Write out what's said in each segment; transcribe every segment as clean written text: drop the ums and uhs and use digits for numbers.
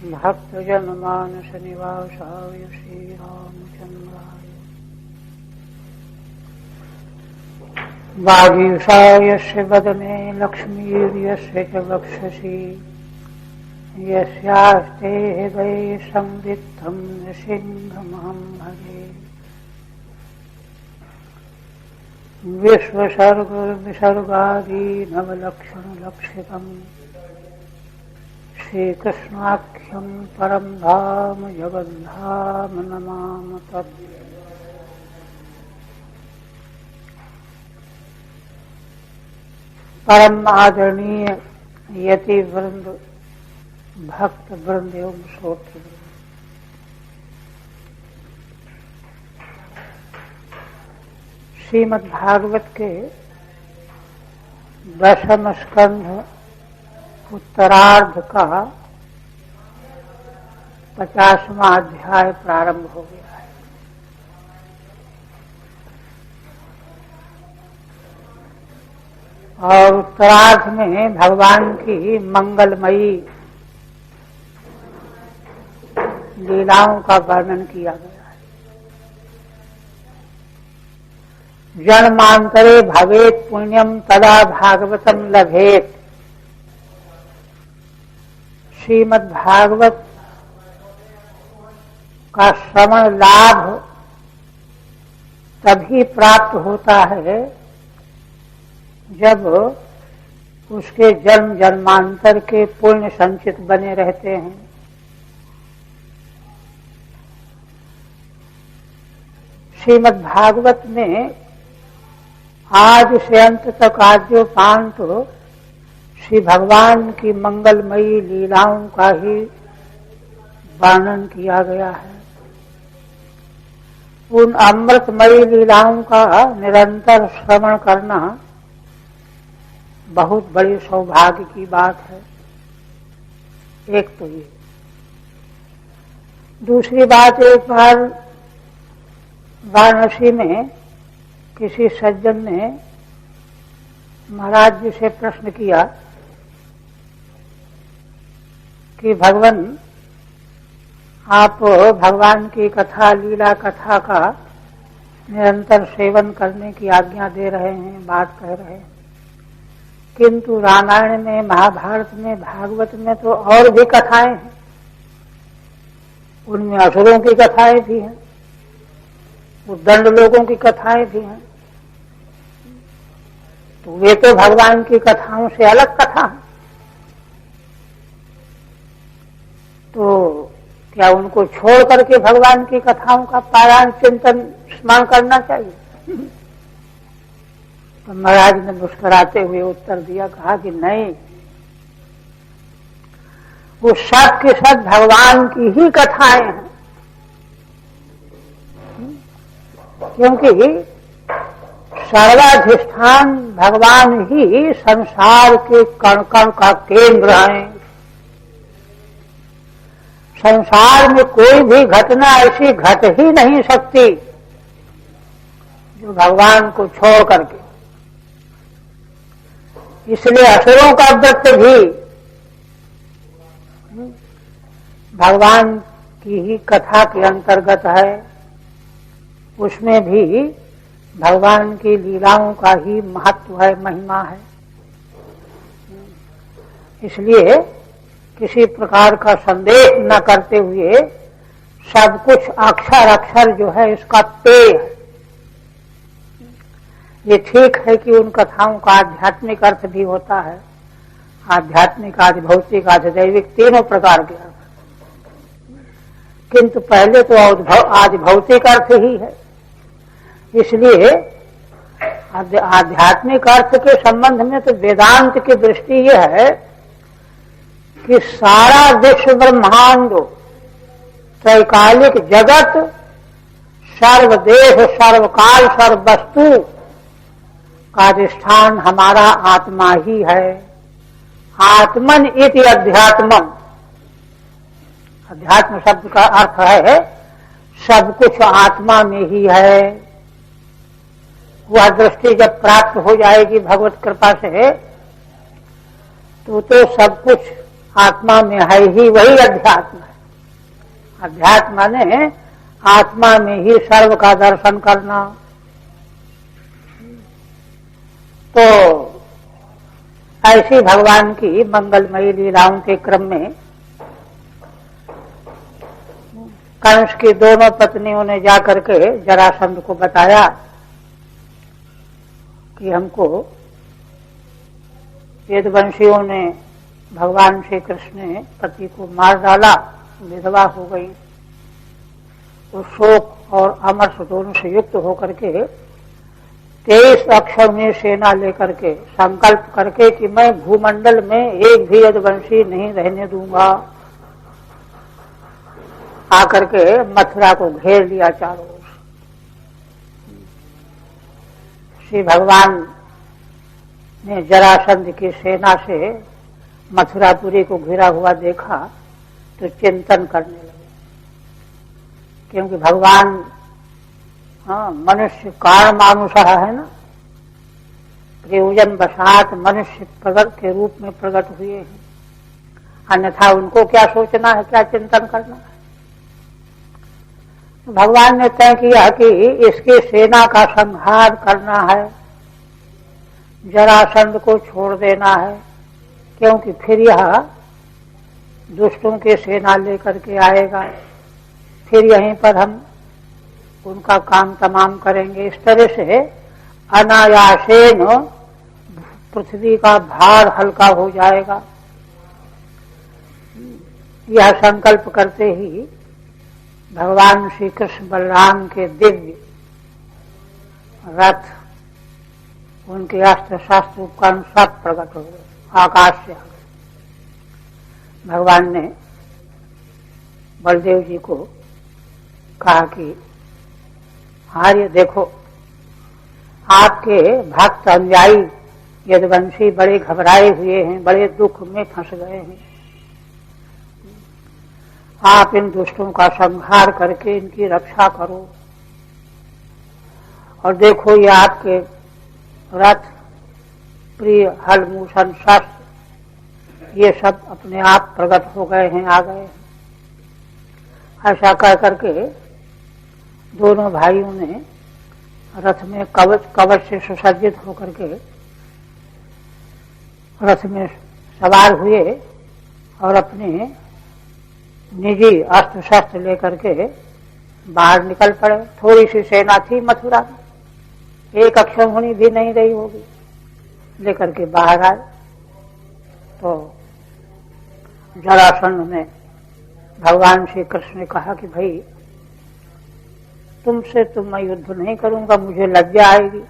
भक्तजन मानस निवासाय श्री रामचंद्राय वागीशायस्य वदने लक्ष्मीर्यस्य च वक्षसि यस्यास्ते हृदये संवित्तं नृसिंहमहं भजे। विश्वसर्गविसर्गादि नवलक्षणलक्षितम् श्रीकृष्णाख्यं परं धाम जगद्धाम नमाम तत्। परम आदरणीय यति वृंद, भक्त वृंद एवं श्रोत्र वृंद, श्रीमद् भागवत के 10वें स्कंध उत्तरार्ध का 50वां अध्याय प्रारंभ हो गया है। और उत्तरार्ध में भगवान की मंगलमयी लीलाओं का वर्णन किया गया है। जन्मांतरे भवेत् पुण्यम तदा भागवतम लभेत। श्रीमद् भागवत का श्रवण लाभ तभी प्राप्त होता है जब उसके जन्म जन्मांतर के पुण्य संचित बने रहते हैं। श्रीमद् भागवत में आज से अंत तक आद्योपांत श्री भगवान की मंगलमयी लीलाओं का ही वर्णन किया गया है। उन अमृतमयी लीलाओं का निरंतर श्रवण करना बहुत बड़ी सौभाग्य की बात है। एक तो ये, दूसरी बात, एक बार वाराणसी में किसी सज्जन ने महाराज जी से प्रश्न किया कि भगवान, आप भगवान की कथा, लीला कथा का निरंतर सेवन करने की आज्ञा दे रहे हैं, बात कह रहे हैं, किंतु रामायण में, महाभारत में, भागवत में तो और भी कथाएं हैं। उनमें असुरों की कथाएं भी हैं, उद्दंड लोगों की कथाएं भी हैं, तो वे तो भगवान की कथाओं से अलग कथा है। तो क्या उनको छोड़ करके भगवान की कथाओं का पारायण, चिंतन, स्मरण करना चाहिए? तो महाराज ने मुस्कुराते हुए उत्तर दिया, कहा कि नहीं, वो सब के सब भगवान की ही कथाएं हैं। क्योंकि सर्वाधिष्ठान भगवान ही संसार के कण कण का केंद्र है। संसार में कोई भी घटना ऐसी घट ही नहीं सकती जो भगवान को छोड़ करके। इसलिए असुरों का व्रत भी भगवान की ही कथा के अंतर्गत है। उसमें भी भगवान की लीलाओं का ही महत्व है, महिमा है। इसलिए किसी प्रकार का संदेह न करते हुए सब कुछ अक्षर अक्षर जो है इसका पेय है। ये ठीक है कि उन कथाओं का आध्यात्मिक अर्थ भी होता है, आध्यात्मिक, आदि भौतिक, आदि दैविक, तीनों प्रकार के अर्थ, किंतु पहले तो आदि भौतिक अर्थ ही है। इसलिए आध्यात्मिक अर्थ के संबंध में तो वेदांत की दृष्टि यह है कि सारा विश्व ब्रह्मांड, त्रैकालिक जगत, सर्वदेश, सर्वकाल, सर्ववस्तु का अधिष्ठान हमारा आत्मा ही है। आत्मन इति अध्यात्मम। अध्यात्म शब्द का अर्थ है सब कुछ आत्मा में ही है। वह दृष्टि जब प्राप्त हो जाएगी भगवत कृपा से, तो सब कुछ आत्मा में है ही वही अध्यात्म है। अध्यात्म माने आत्मा में ही सर्व का दर्शन करना। तो ऐसी भगवान की मंगलमयी लीलाओं के क्रम में कंस की दोनों पत्नियों ने जाकर के जरासंध को बताया कि हमको वेदवंशियों ने, भगवान श्री कृष्ण ने पति को मार डाला, विधवा हो गई। उस शोक और अमर्ष दोनों से युक्त होकर के 23 अक्षौहिणी सेना लेकर के संकल्प करके कि मैं भूमंडल में एक भी यदुवंशी नहीं रहने दूंगा, आकर के मथुरा को घेर लिया चारों ओर। श्री भगवान ने जरासंध की सेना से मथुरापुरी को घिरा हुआ देखा तो चिंतन करने लगे, क्योंकि भगवान मनुष्य कारण मानुष है ना, प्रयोजन वशात मनुष्य प्रगट के रूप में प्रकट हुए हैं, अन्यथा उनको क्या सोचना है, क्या चिंतन करना है। तो भगवान ने तय किया कि इसकी सेना का संहार करना है, जरासंध को छोड़ देना है, क्योंकि फिर यह दुष्टों की सेना लेकर के आएगा, फिर यहीं पर हम उनका काम तमाम करेंगे। इस तरह से अनायासेन पृथ्वी का भार हल्का हो जाएगा। यह संकल्प करते ही भगवान श्री कृष्ण बलराम के दिव्य रथ, उनके अस्त्र शास्त्र उपकरण सब प्रकट हो गए, आकाश से आ गए। भगवान ने बलदेव जी को कहा कि आर्य देखो, आपके भक्त अनुयायी यदुवंशी बड़े घबराए हुए हैं, बड़े दुख में फंस गए हैं। आप इन दुष्टों का संहार करके इनकी रक्षा करो। और देखो, ये आपके रथ, प्रिय हल, मूषण, शस्त्र, ये सब अपने आप प्रकट हो गए हैं, आ गए हैं। ऐसा कह करके दोनों भाइयों ने रथ में कवच से सुसज्जित होकर के रथ में सवार हुए और अपने निजी अस्त्र शस्त्र लेकर के बाहर निकल पड़े। थोड़ी सी सेना थी मथुरा में, एक अक्षौहिणी भी नहीं रही होगी, लेकर के बाहर आए। तो जरासंध ने भगवान श्री कृष्ण ने कहा कि भाई, तुमसे तो मैं युद्ध नहीं करूंगा, मुझे लज्जा आएगी,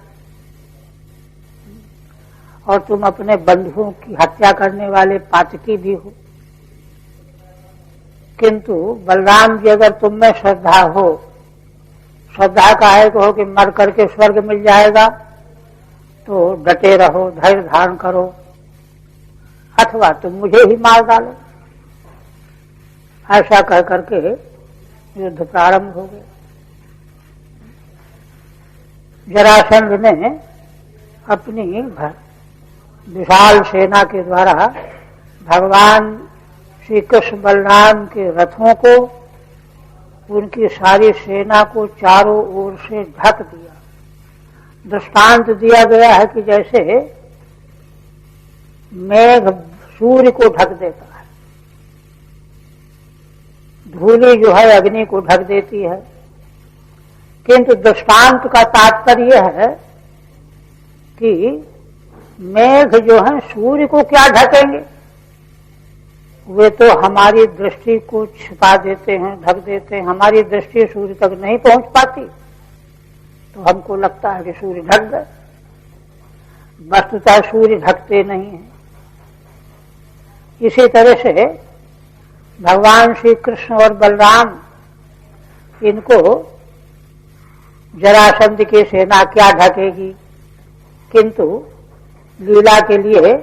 और तुम अपने बंधुओं की हत्या करने वाले पातकी भी हो। किंतु बलराम जी, अगर तुम में श्रद्धा हो, श्रद्धा का है हो कि मर करके स्वर्ग मिल जाएगा, तो डटे रहो, धैर्य धारण करो, अथवा तुम मुझे ही मार डालो। ऐसा कह करके युद्ध प्रारंभ हो गया। जरासंध ने अपनी विशाल सेना के द्वारा भगवान श्री कृष्ण बलराम के रथों को, उनकी सारी सेना को चारों ओर से ढक दिया। दृष्टांत दिया गया है कि जैसे मेघ सूर्य को ढक देता है, धूलि जो है अग्नि को ढक देती है। किंतु दृष्टांत का तात्पर्य है कि मेघ जो है सूर्य को क्या ढकेंगे, वे तो हमारी दृष्टि को छिपा देते हैं, ढक देते हैं। हमारी दृष्टि सूर्य तक नहीं पहुंच पाती, तो हमको लगता है कि सूर्य ढक गए, वस्तुतः सूर्य ढकते नहीं हैं। इसी तरह से भगवान श्री कृष्ण और बलराम, इनको जरासंध की सेना क्या ढकेगी, किंतु लीला के लिए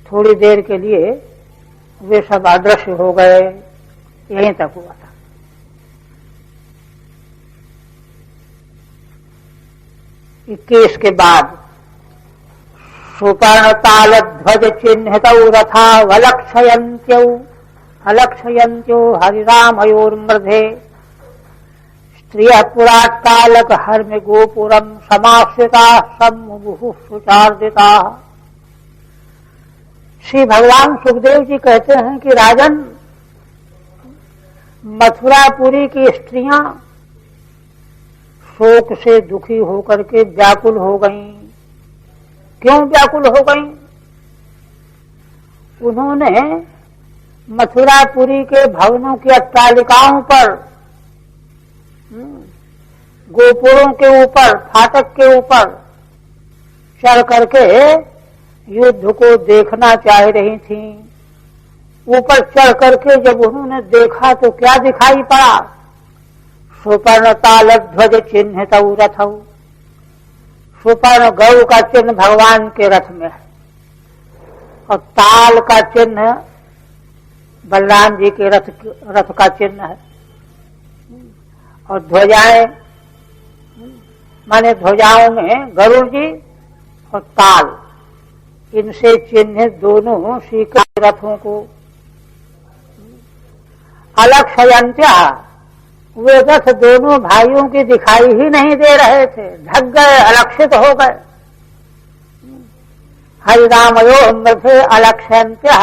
थोड़ी देर के लिए वे सब अदृश्य हो गए। यहीं तक हुआ था। इक्कीस के बाद सुपर्ण ताल ध्वज चिन्हितौ रथा अलक्षयन्त्यो हरिरामयोर्मृधे स्त्रियः पुरात्कालक हर्म गोपुरम समाश्रिता सम्मुहुः सुचार्दिता। श्री भगवान सुखदेव जी कहते हैं कि राजन, मथुरापुरी की स्त्रियां शोक से दुखी होकर के व्याकुल हो गईं। क्यों व्याकुल हो गईं? उन्होंने मथुरापुरी के भवनों की अट्टालिकाओं पर, गोपुरों के ऊपर, फाटक के ऊपर चढ़ करके युद्ध को देखना चाह रही थीं। ऊपर चढ़ करके जब उन्होंने देखा तो क्या दिखाई पड़ा? सुपर्ण ताल ध्वज चिन्हितौ रथौ। सुपर्ण गौ का चिन्ह भगवान के रथ में है और ताल का चिन्ह बलराम जी के रथ का चिन्ह है। और ध्वजाएं माने ध्वजाओं में गरुड़ जी और ताल, इनसे चिन्हित दोनों श्री कृष्ण रथों को। अलक्षयन्त्या, वे रथ दोनों भाइयों की दिखाई ही नहीं दे रहे थे, ढक गए, अलक्षित हो गए। हरिरामयो मृधे अलक्षयन्त्या,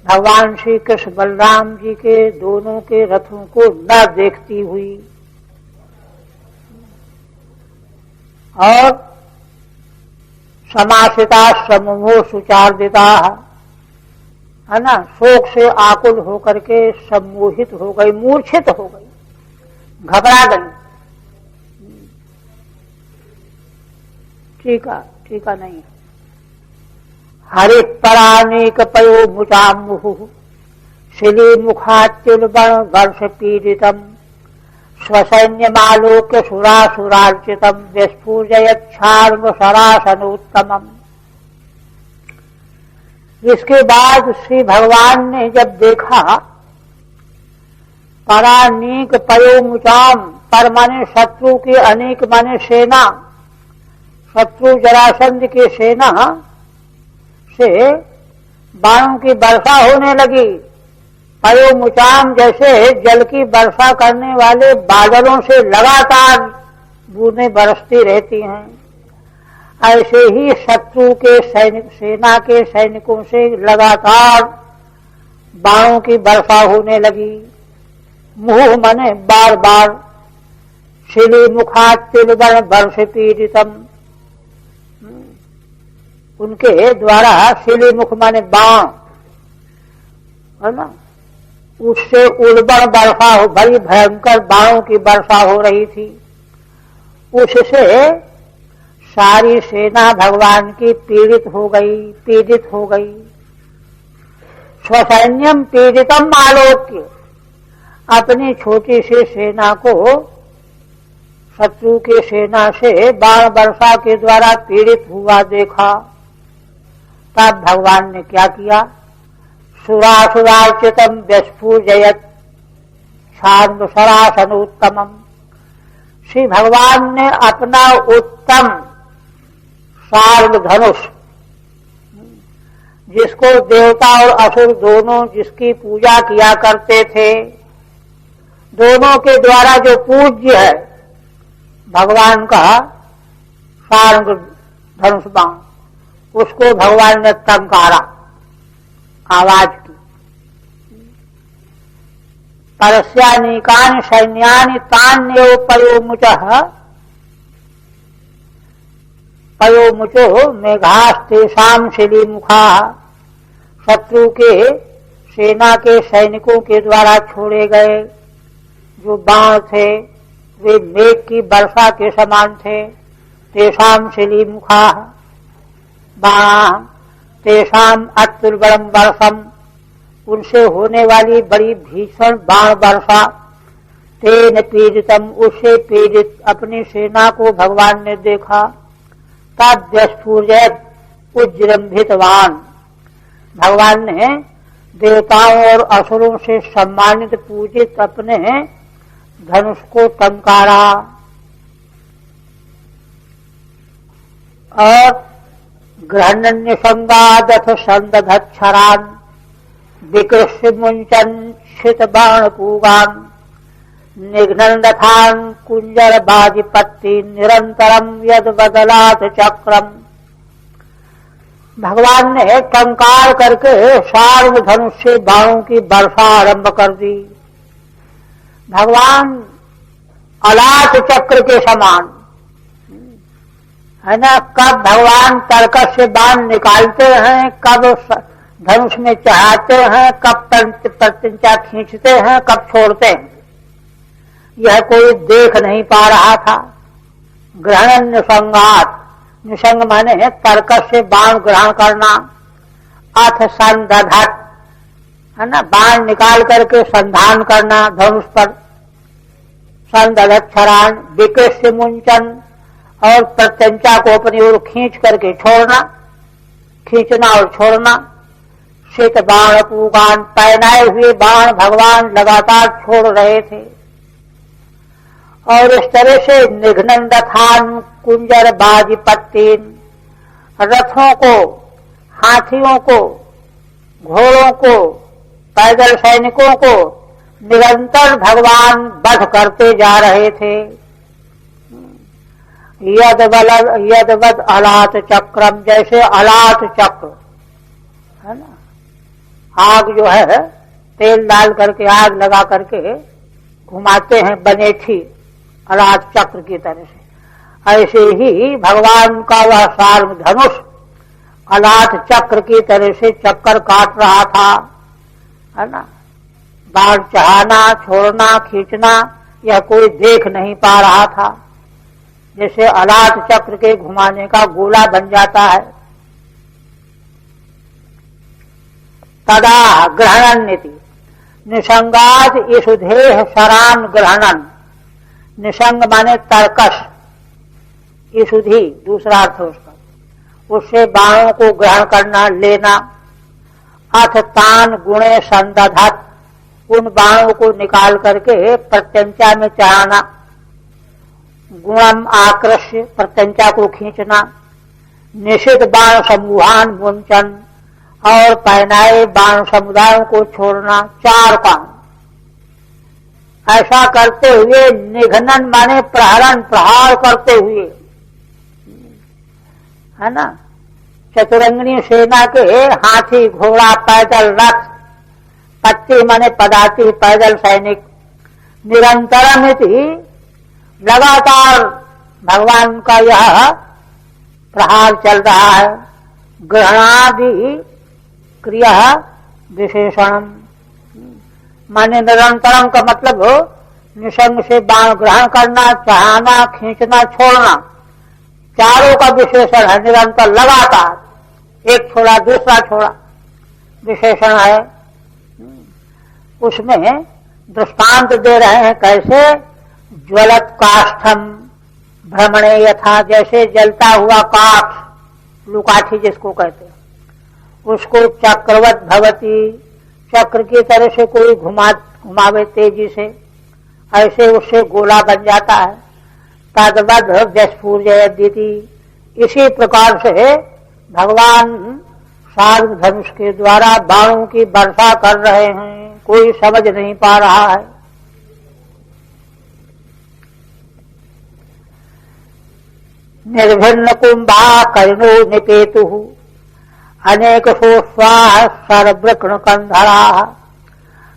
भगवान श्री कृष्ण बलराम जी के दोनों के रथों को न देखती हुई। और समासिता समूह सुचार्दिता, है ना, शोक से आकुल होकर के सम्मोहित हो गई, मूर्छित हो गई, घबरा गई। टीका नहीं। हरित परानेक पयो मुचामुहु शिली मुखात्युलबण वर्ष पीड़ितम स्वसैन्यमालोक्य सुरासुरार्चितम विस्फूर्जयच्छार्म सरासनोत्तमम। इसके बाद श्री भगवान ने जब देखा परानीक पयोमुचाम, पर माने शत्रु की, अनेक माने सेना, शत्रु जरासंध की सेना से बाणों की वर्षा होने लगी। पयोमुचाम, जैसे जल की वर्षा करने वाले बादलों से लगातार बूंदें बरसती रहती हैं, ऐसे ही शत्रु के सेना के सैनिकों से लगातार बाणों की वर्षा होने लगी। मुह मने बार बार, शिली मुखात्तिलबण वर्ष पीड़ितम, उनके द्वारा शिली मुख माने बाण, है ना, उससे उल्बण वर्षा हो, बड़ी भयंकर बाणों की वर्षा हो रही थी। उससे सारी सेना भगवान की पीड़ित हो गई। स्वसैन्यम पीड़ितम आलोक्य, अपनी छोटी सी सेना को शत्रु के सेना से बाण वर्षा के द्वारा पीड़ित हुआ देखा। तब भगवान ने क्या किया? सुरासुरार्चितम व्यस्फूर्जयत शार्म सरासनोत्तमम। श्री भगवान ने अपना उत्तम शार्म धनुष, जिसको देवता और असुर दोनों जिसकी पूजा किया करते थे, दोनों के द्वारा जो पूज्य है भगवान का शार्ंग धनुष बाण, उसको भगवान ने टंकारा आवाज की। परस्यानीकानि सैन्यानि तान्येव पयोमुचो मेघास्तेषां शिलीमुखा। शत्रु के सेना के सैनिकों के द्वारा छोड़े गए जो बाण थे वे मेघ की वर्षा के समान थे। तेषां शिलीमुखा बाण तेषां अत्युर्बलम वर्षम, उनसे होने वाली बड़ी भीषण बाण वर्षा। तेन पीड़ितम, उससे पीड़ित अपनी सेना को भगवान ने देखा। तब व्यस्फूर्जयत उज्जृंभितवान, भगवान ने देवताओं और असुरों से सम्मानित पूजित अपने धनुष को टंकारा और गृहण्य संगादथ संदधच्छरान विकृष्य मुंचन क्षित बाण पूगान निघ्नन्दथान कुंजर बाजिपत्ति निरंतरम यद बदलात चक्रम। भगवान ने टंकार करके सार्व धनुष से बाणों की वर्षा आरंभ कर दी। भगवान अलात चक्र के समान है ना, कब भगवान तर्कस से बाण निकालते हैं, कब धनुष में चढ़ाते हैं, कब प्रत्यंचा खींचते हैं, कब छोड़ते हैं, यह कोई देख नहीं पा रहा था। ग्रहण निसंगात, निसंग माने तर्कस से बाण ग्रहण करना, अथ संदधत है ना, बाण निकाल करके संधान करना धनुष पर, संदधच्छरान विकृष्य मुंचन, और प्रत्यंचा को अपनी ओर खींच करके छोड़ना, खींचना और छोड़ना। शीत बाण पूगान, पहनाए हुए बाण भगवान लगातार छोड़ रहे थे। और इस तरह से निघ्नन्दथान कुंजर बाजिपत्तीन, रथों को, हाथियों को, घोड़ों को, पैदल सैनिकों को निरंतर भगवान वध करते जा रहे थे। यदवद अलात चक्रम, जैसे अलात चक्र है ना, आग जो है तेल डाल करके आग लगा करके घुमाते हैं बनेठी, अलात चक्र की तरह से, ऐसे ही भगवान का वह सार्व धनुष अलात चक्र की तरह से चक्कर काट रहा था, है ना। बाण चढ़ाना, छोड़ना, खींचना, यह कोई देख नहीं पा रहा था। जैसे अलात चक्र के घुमाने का गोला बन जाता है। तदा ग्रहणन नीति निसंगाद ईसुधेह शरान ग्रहणन, निसंग माने तर्कस, ईसुधि दूसरा अर्थ उसका, उससे बाणों को ग्रहण करना, लेना। अथ तान गुणे संदधत, उन बाणों को निकाल करके प्रत्यंचा में चढ़ाना। गुणम आकृष्य, प्रत्यंचा को खींचना। निषिद्ध बाण समूहान मुंचन, और पहनाए बाण समुदायों को छोड़ना। चार काम ऐसा करते हुए, निघनन माने प्रहरण, प्रहार करते हुए, है ना। चतुरंगिणी सेना के हाथी, घोड़ा, पैदल रथ, पत्ती माने पदाती, पैदल सैनिक, निरंतरमिति लगातार भगवान का यह प्रहार चल रहा है। ग्रहणादि क्रिया विशेषण माने निरंतरम का मतलब निसंग से बाण ग्रहण करना, चढ़ाना, खींचना, छोड़ना, चारों का विशेषण है। निरंतर, लगातार, एक छोड़ा दूसरा छोड़ा, विशेषण है। उसमें दृष्टांत दे रहे हैं, कैसे ज्वलत काष्ठम भ्रमणे यथा, जैसे जलता हुआ काठ, लुकाठी जिसको कहते हैं, उसको चक्रवत भवती, चक्र की तरह से कोई घुमावे तेजी से, ऐसे उससे गोला बन जाता है। तद्वद व्यस्फूर्जयदीति, इसी प्रकार से भगवान सार्व धनुष के द्वारा बाणों की वर्षा कर रहे हैं, कोई समझ नहीं पा रहा है। निर्भिन्न कुंभा कर्णो निपेतु, अनेक स्वाह सरवृक्ण कंधरा,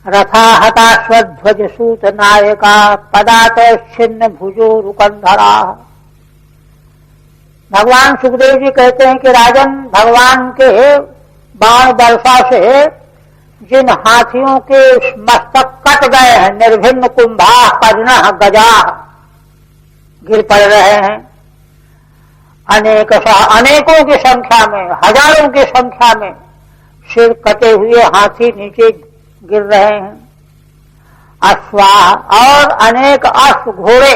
रथा हताश्वध्वज सूत नायका, पदात छिन्न भुजो रुकंधरा। भगवान सुखदेव जी कहते हैं कि राजन, भगवान के बाण वर्षा से जिन हाथियों के मस्तक कट गए हैं, निर्भिन्न कुंभा कर्ण गजा, गिर पड़ रहे हैं। अनेकों की संख्या में, हजारों की संख्या में सिर कटे हुए हाथी नीचे गिर रहे हैं। अश्वाह, और अनेक अश्व घोड़े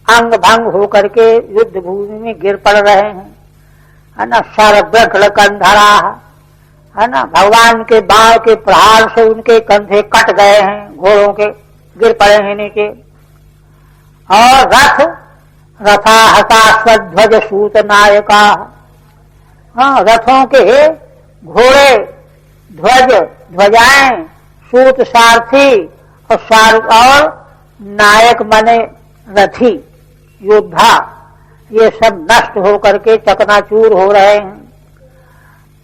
अंग भंग होकर के युद्ध भूमि में गिर पड़ रहे हैं, है ना। सरवृक्ण कंधरा, है ना, भगवान के बाण के प्रहार से उनके कंधे कट गए हैं, घोड़ों के गिर पड़े हैं नीचे। और रथा हताश्वध्वज सूत नायका, हाँ, रथों के घोड़े, ध्वज, ध्वजाएं, सूत, सारथी और नायक माने रथी, योद्धा, ये सब नष्ट होकर के चकनाचूर हो रहे हैं।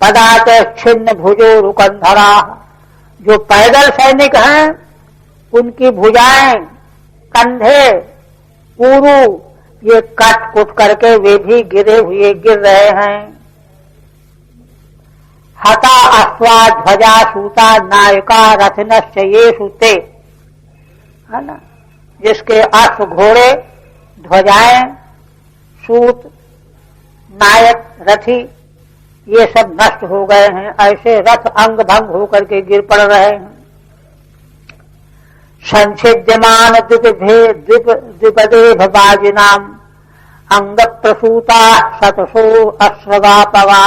पदाच छिन्न भुजो रुकंधरा, जो पैदल सैनिक हैं उनकी भुजाएं, कंधे, उरु ये कट कुट करके वे भी गिर रहे हैं। हता अश्वा ध्वजा सूता नायका रथनश्च ये सूते, है ना, जिसके अश्व, घोड़े, ध्वजाएं, सूत, नायक, रथी ये सब नष्ट हो गए हैं। ऐसे रथ अंग भंग होकर के गिर पड़ रहे हैं। संछिद्यमान द्विपदेभ बाजिनाम अंग प्रसूता शतसो अश्रगापवा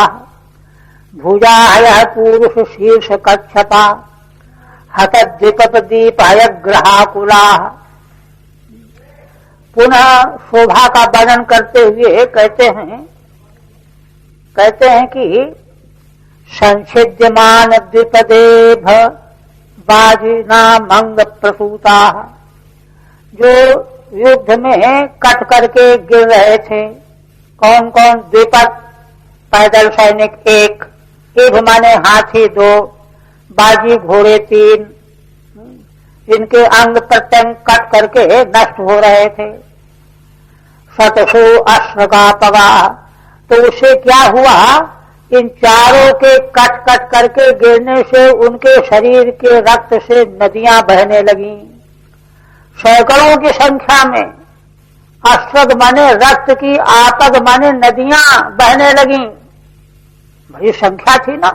भुजाहय पुरुष शीर्ष कच्छपा हत द्विपदीप हयग्रहाकुला। पुनः शोभा का वर्णन करते हुए कहते हैं कि संछिद्यमान द्विपदेभ बाजिनाम अंग प्रसूता, जो युद्ध में कट करके गिर रहे थे। कौन कौन? द्विपद पैदल सैनिक 1, इभ माने हाथी 2, बाजी घोड़े 3, इनके अंग प्रत्यंग कट करके नष्ट हो रहे थे। शतसु अश्रगापवा, तो उससे क्या हुआ? इन चारों के कट कट करके गिरने से उनके शरीर के रक्त से नदियां बहने लगी, सैकड़ों की संख्या में। अश्रग माने रक्त की, आपग माने नदियां बहने लगी। बड़ी संख्या थी ना,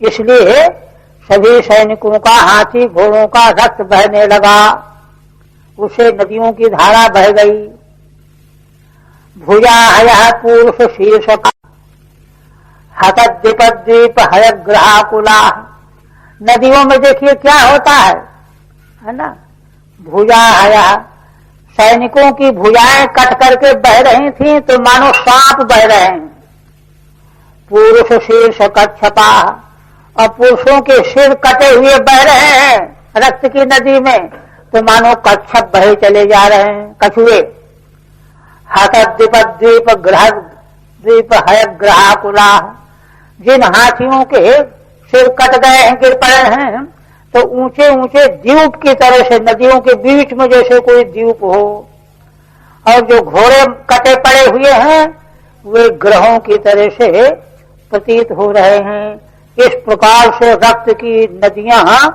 इसलिए सभी सैनिकों का, हाथी घोड़ों का रक्त बहने लगा, उसे नदियों की धारा बह गई। भुजा हय पुरुष शीर्ष हतद्विपद्वीप हयग्रहाकुला। नदियों में देखिए क्या होता है ना, भुजा हय, सैनिकों की भुजाएं कट करके बह रही थी तो मानो सांप बह रहे हैं। पुरुष शीर्ष कच्छपा, और पुरुषों के सिर कटे हुए बह रहे हैं रक्त की नदी में, तो मानो कच्छप बहे चले जा रहे हैं, कछुए। हतद्विपद्वीप द्वीप हयग्रहाकुला, जिन हाथियों के सिर कट गए हैं, गिर पड़े हैं, तो ऊंचे ऊंचे द्वीप की तरह से, नदियों के बीच में जैसे कोई द्वीप हो, और जो घोड़े कटे पड़े हुए हैं वे ग्रहों की तरह से प्रतीत हो रहे हैं। इस प्रकार से रक्त की नदियां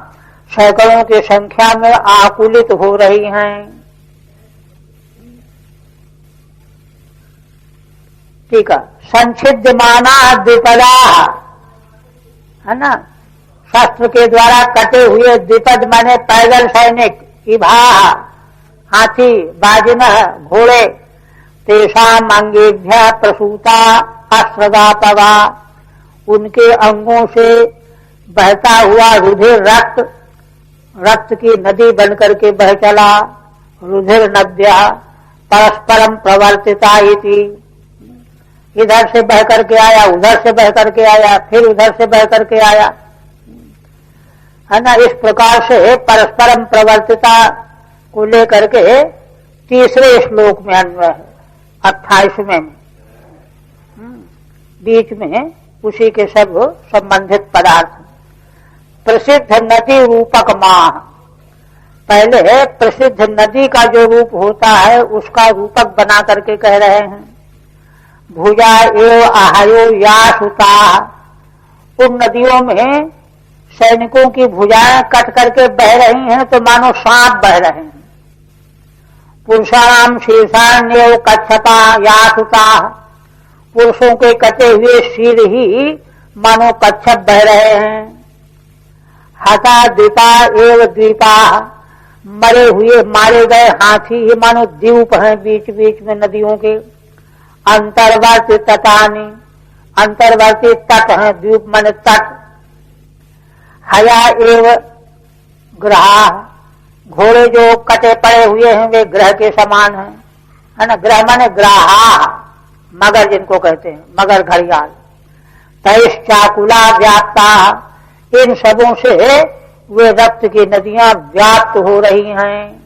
सैकड़ों की संख्या में आकुलित हो रही हैं। ठीक है, संछिद्यमाना द्विपदा, है ना, शस्त्र के द्वारा कटे हुए द्विपद माने पैदल सैनिक, इभा हाथी, बाजिन घोड़े, तेषाम अंगेभ्य प्रसूता अश्रगापवा, उनके अंगों से बहता हुआ रुधिर रक्त की नदी बनकर के बह चला। रुधिर नद्या परस्परम प्रवर्तिता इति, इधर से बह करके आया, उधर से बह करके आया, फिर उधर से बह करके आया, है ना। इस प्रकार से परस्परम प्रवर्तिता को लेकर के तीसरे श्लोक में अन्वय है, 28वें में, बीच में उसी के सब संबंधित पदार्थ। प्रसिद्ध नदी रूपक माह, पहले प्रसिद्ध नदी का जो रूप होता है उसका रूपक बना करके कह रहे हैं। भुजा एव आहायो या सुता, उन नदियों में सैनिकों की भुजाएं कट करके बह रही हैं तो मानो सांप बह रहे हैं। पुरुषाणाम शीर्षाण्यव कच्छपा या सुता, पुरुषों के कटे हुए सिर ही मानो कच्छप बह रहे हैं। हता द्वीपा एव द्वीपा, मरे हुए मारे गए हाथी ही मानो द्वीप हैं बीच बीच में नदियों के। अंतर्वर्ती तटानी, अंतर्वर्ती तट हैं, द्वीप माने तट। हया एव ग्रहा, घोड़े जो कटे पड़े हुए हैं वे ग्रह के समान है ना। ग्रह माने ग्राहा, मगर जिनको कहते हैं, मगर घड़ियाल, तैश्चाकुला व्याप्ता, इन सबों से वे रक्त की नदियां व्याप्त हो रही हैं।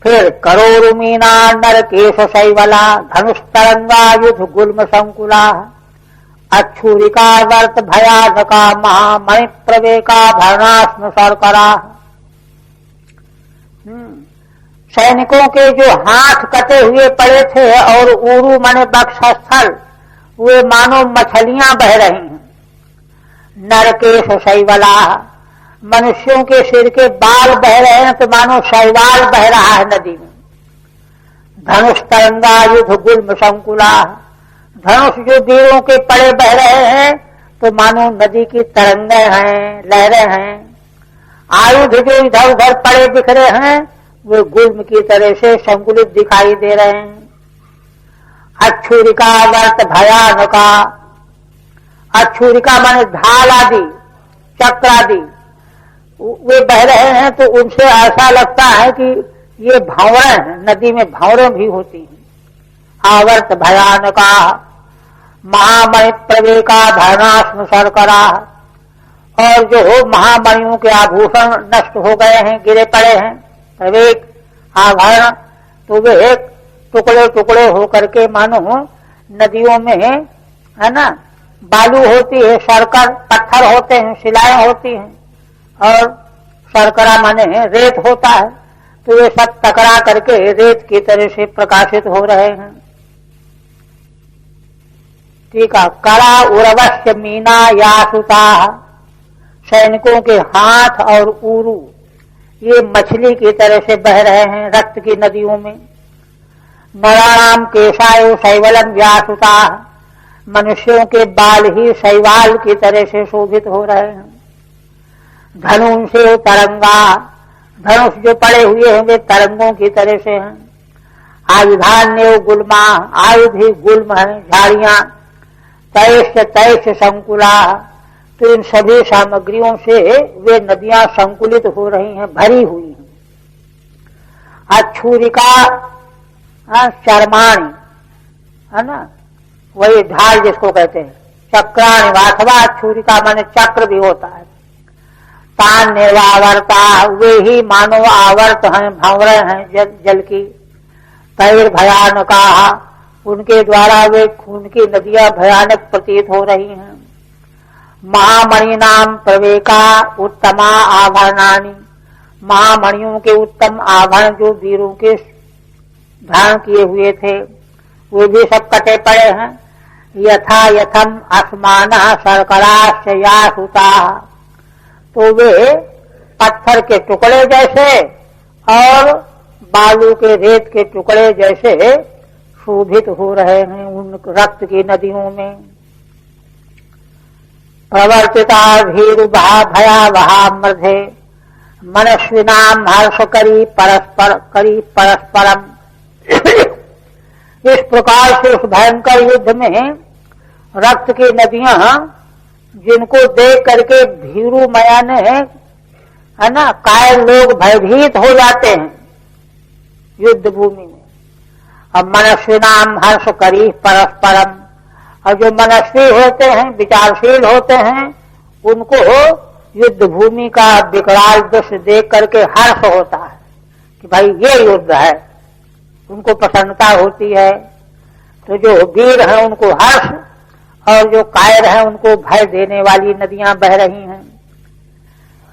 फिर करोरुमीना नरकेश शैवला, धनुष तरंगायुध गुल्म संकुला, अक्षुरिका वर्त भयानका, महामणि प्रवेका भरणास्म शर्करा। सैनिकों के जो हाथ कटे हुए पड़े थे और उरु माने वक्षस्थल, वे मानो मछलियां बह रही हैं। नरकेश शैवला, मनुष्यों के सिर के बाल बह रहे हैं तो मानो शैवाल बह रहा है नदी में। धनुष तरंगायुध गुल्म संकुला, धनुष जो वीरों के पड़े बह रहे हैं तो मानो नदी की तरंगे हैं, लहरें हैं। आयुध जो इधर उधर पड़े बिखरे हैं वे गुल्म की तरह से संकुलित दिखाई दे रहे हैं। अक्षुरिका वर्त भयानका, अक्षुरिका माने ढाल आदि, चक्र आदि वे बह रहे हैं तो उनसे ऐसा लगता है कि ये भावरें हैं, नदी में भावरें भी होती हैं। आवर्त भयानका, महामणि प्रवेका धरणास्म शर्करा, और जो महामणियों के आभूषण नष्ट हो गए हैं, गिरे पड़े हैं, प्रवेक आभरण, तो वे टुकड़े टुकड़े होकर के मानो नदियों में है ना, बालू होती है, शर्कर पत्थर होते हैं, शिलाएं होती हैं, और शर्करा माने रेत होता है, तो ये सब टकरा करके रेत की तरह से प्रकाशित हो रहे हैं। ठीक है। करा उर्वश्य मीना यासुता, सैनिकों के हाथ और उरु ये मछली की तरह से बह रहे हैं रक्त की नदियों में। नराणाम केशायु शैवलम व्यासुता, मनुष्यों के बाल ही शैवाल की तरह से शोभित हो रहे हैं। धनुष से तरंगा, धनुष जो पड़े हुए हैं वे तरंगों की तरह से हैं। आयुधान्य गुल्मा, आयुध ही गुल्म है, झाड़ियां। तैश संकुला, तो इन सभी सामग्रियों से वे नदियां संकुलित हो रही हैं, भरी हुई हैं। अक्षुरिका चरमाणी है ना, वही ढाल जिसको कहते हैं। चक्राणी अथवा अक्षुरिका माने चक्र भी होता है। तान्यवावर्ता, वे ही मानव आवर्त हैं, भंवरे हैं जल की। तैर भयानका, उनके द्वारा वे खून की नदियां भयानक प्रतीत हो रही हैं। महामणि नाम प्रवेका उत्तमा आभरणानी, महामणियों के उत्तम आभरण जो वीरों के धारण किए हुए थे वे भी सब कटे पड़े हैं। यथा यथम असमान शर्कराशयासुता, तो वे पत्थर के टुकड़े जैसे और बालू के रेत के टुकड़े जैसे शोभित हो रहे हैं उन रक्त की नदियों में। प्रवर्तिता भीरुभा भयावहा मृधे, मनस्विनाम हर्ष करी परस्परम। इस प्रकार से उस भयंकर युद्ध में रक्त की नदियां, जिनको देख करके भीरू माया ने है ना, कायर लोग भयभीत हो जाते हैं युद्ध भूमि में। अब मनस्विनाम हर्ष करी परस्परम, और जो मनस्वी होते हैं, विचारशील होते हैं, उनको युद्ध भूमि का विकराल दृश्य देख करके हर्ष होता है कि भाई ये युद्ध है, उनको प्रसन्नता होती है। तो जो वीर हैं उनको हर्ष, और जो कायर हैं उनको भय देने वाली नदियां बह रही हैं।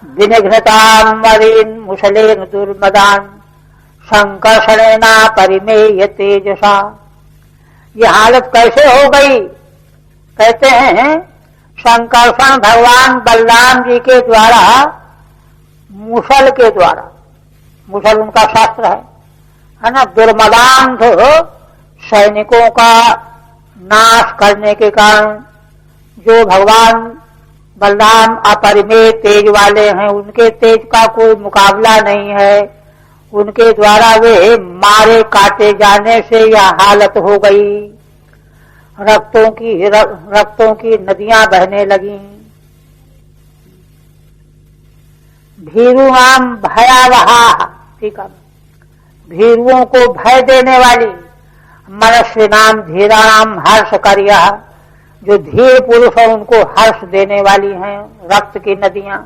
विनिघ्नताम मरीन मुसलेन दुर्मदान, संकर्षणेना परिमेय तेजसा। ये हालत कैसे हो गई? कहते हैं संकर्षण भगवान बलराम जी के द्वारा, मुसल के द्वारा, मुसल उनका शास्त्र है ना, दुर्मदान सैनिकों का नाश करने के कारण जो भगवान बलराम अपरिमेय तेज वाले हैं, उनके तेज का कोई मुकाबला नहीं है। उनके द्वारा वे मारे काटे जाने से यह हालत हो गई, रक्तों की नदियां बहने लगी। भीरुआम भयावहा, ठीक है, भीरुओं को भय देने वाली। मनस्विनाम धीराम हर्ष करिया, जो धीर पुरुष और उनको हर्ष देने वाली हैं, रक्त की नदियां।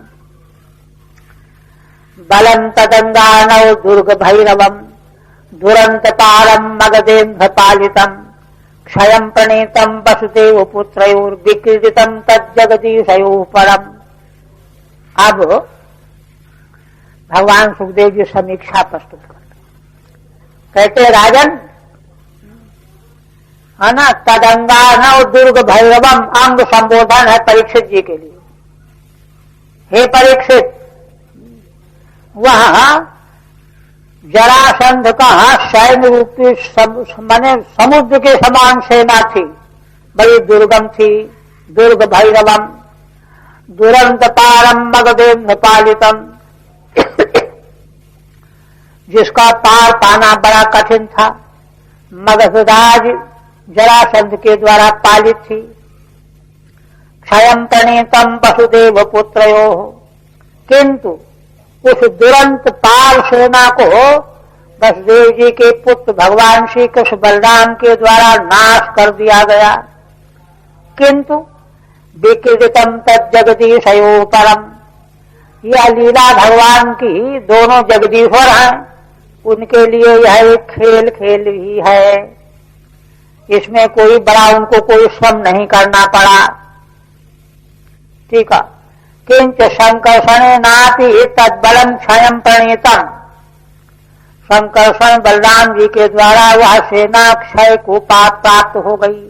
बलम तदंगानव दुर्ग भैरवम दुरंत पारम मगधेन्द्र पालितम क्षयं प्रणीतम वसुदेव पुत्रयोर विकीर्तितम तज्जगदीशयो परम। अब भगवान सुखदेव जी समीक्षा प्रस्तुत करते, कहते राजन है ना, तदंगानव दुर्ग भैरवम अंग संबोधन है परीक्षित जी के लिए। हे परीक्षित, वह जरासंध का सैन्य रूपी माने समुद्र के समान सेना थी, बड़ी दुर्गम थी। दुर्ग भैरवम दुरंत पारम मगधेन्द्र पालितम, जिसका पार पाना बड़ा कठिन था। मगधराज जरासंध के द्वारा पालित थी। क्षयं प्रणीतम वसुदेव पुत्रयो, किंतु उस दुरंत पाल सेना को वसुदेव जी के पुत्र भगवान श्री कृष्ण बलराम के द्वारा नाश कर दिया गया। किंतु विकीर्तितम तज्जगदीशयो परम, यह लीला भगवान की दोनों जगदीश्वर हैं, उनके लिए यह एक खेल खेल ही है। इसमें कोई बड़ा उनको कोई श्रम नहीं करना पड़ा। ठीक है। किंच संकर्षणे नापि तद्बलम क्षयं प्रणीतम, संकर्षण बलराम जी के द्वारा वह सेना क्षय को प्राप्त हो गई।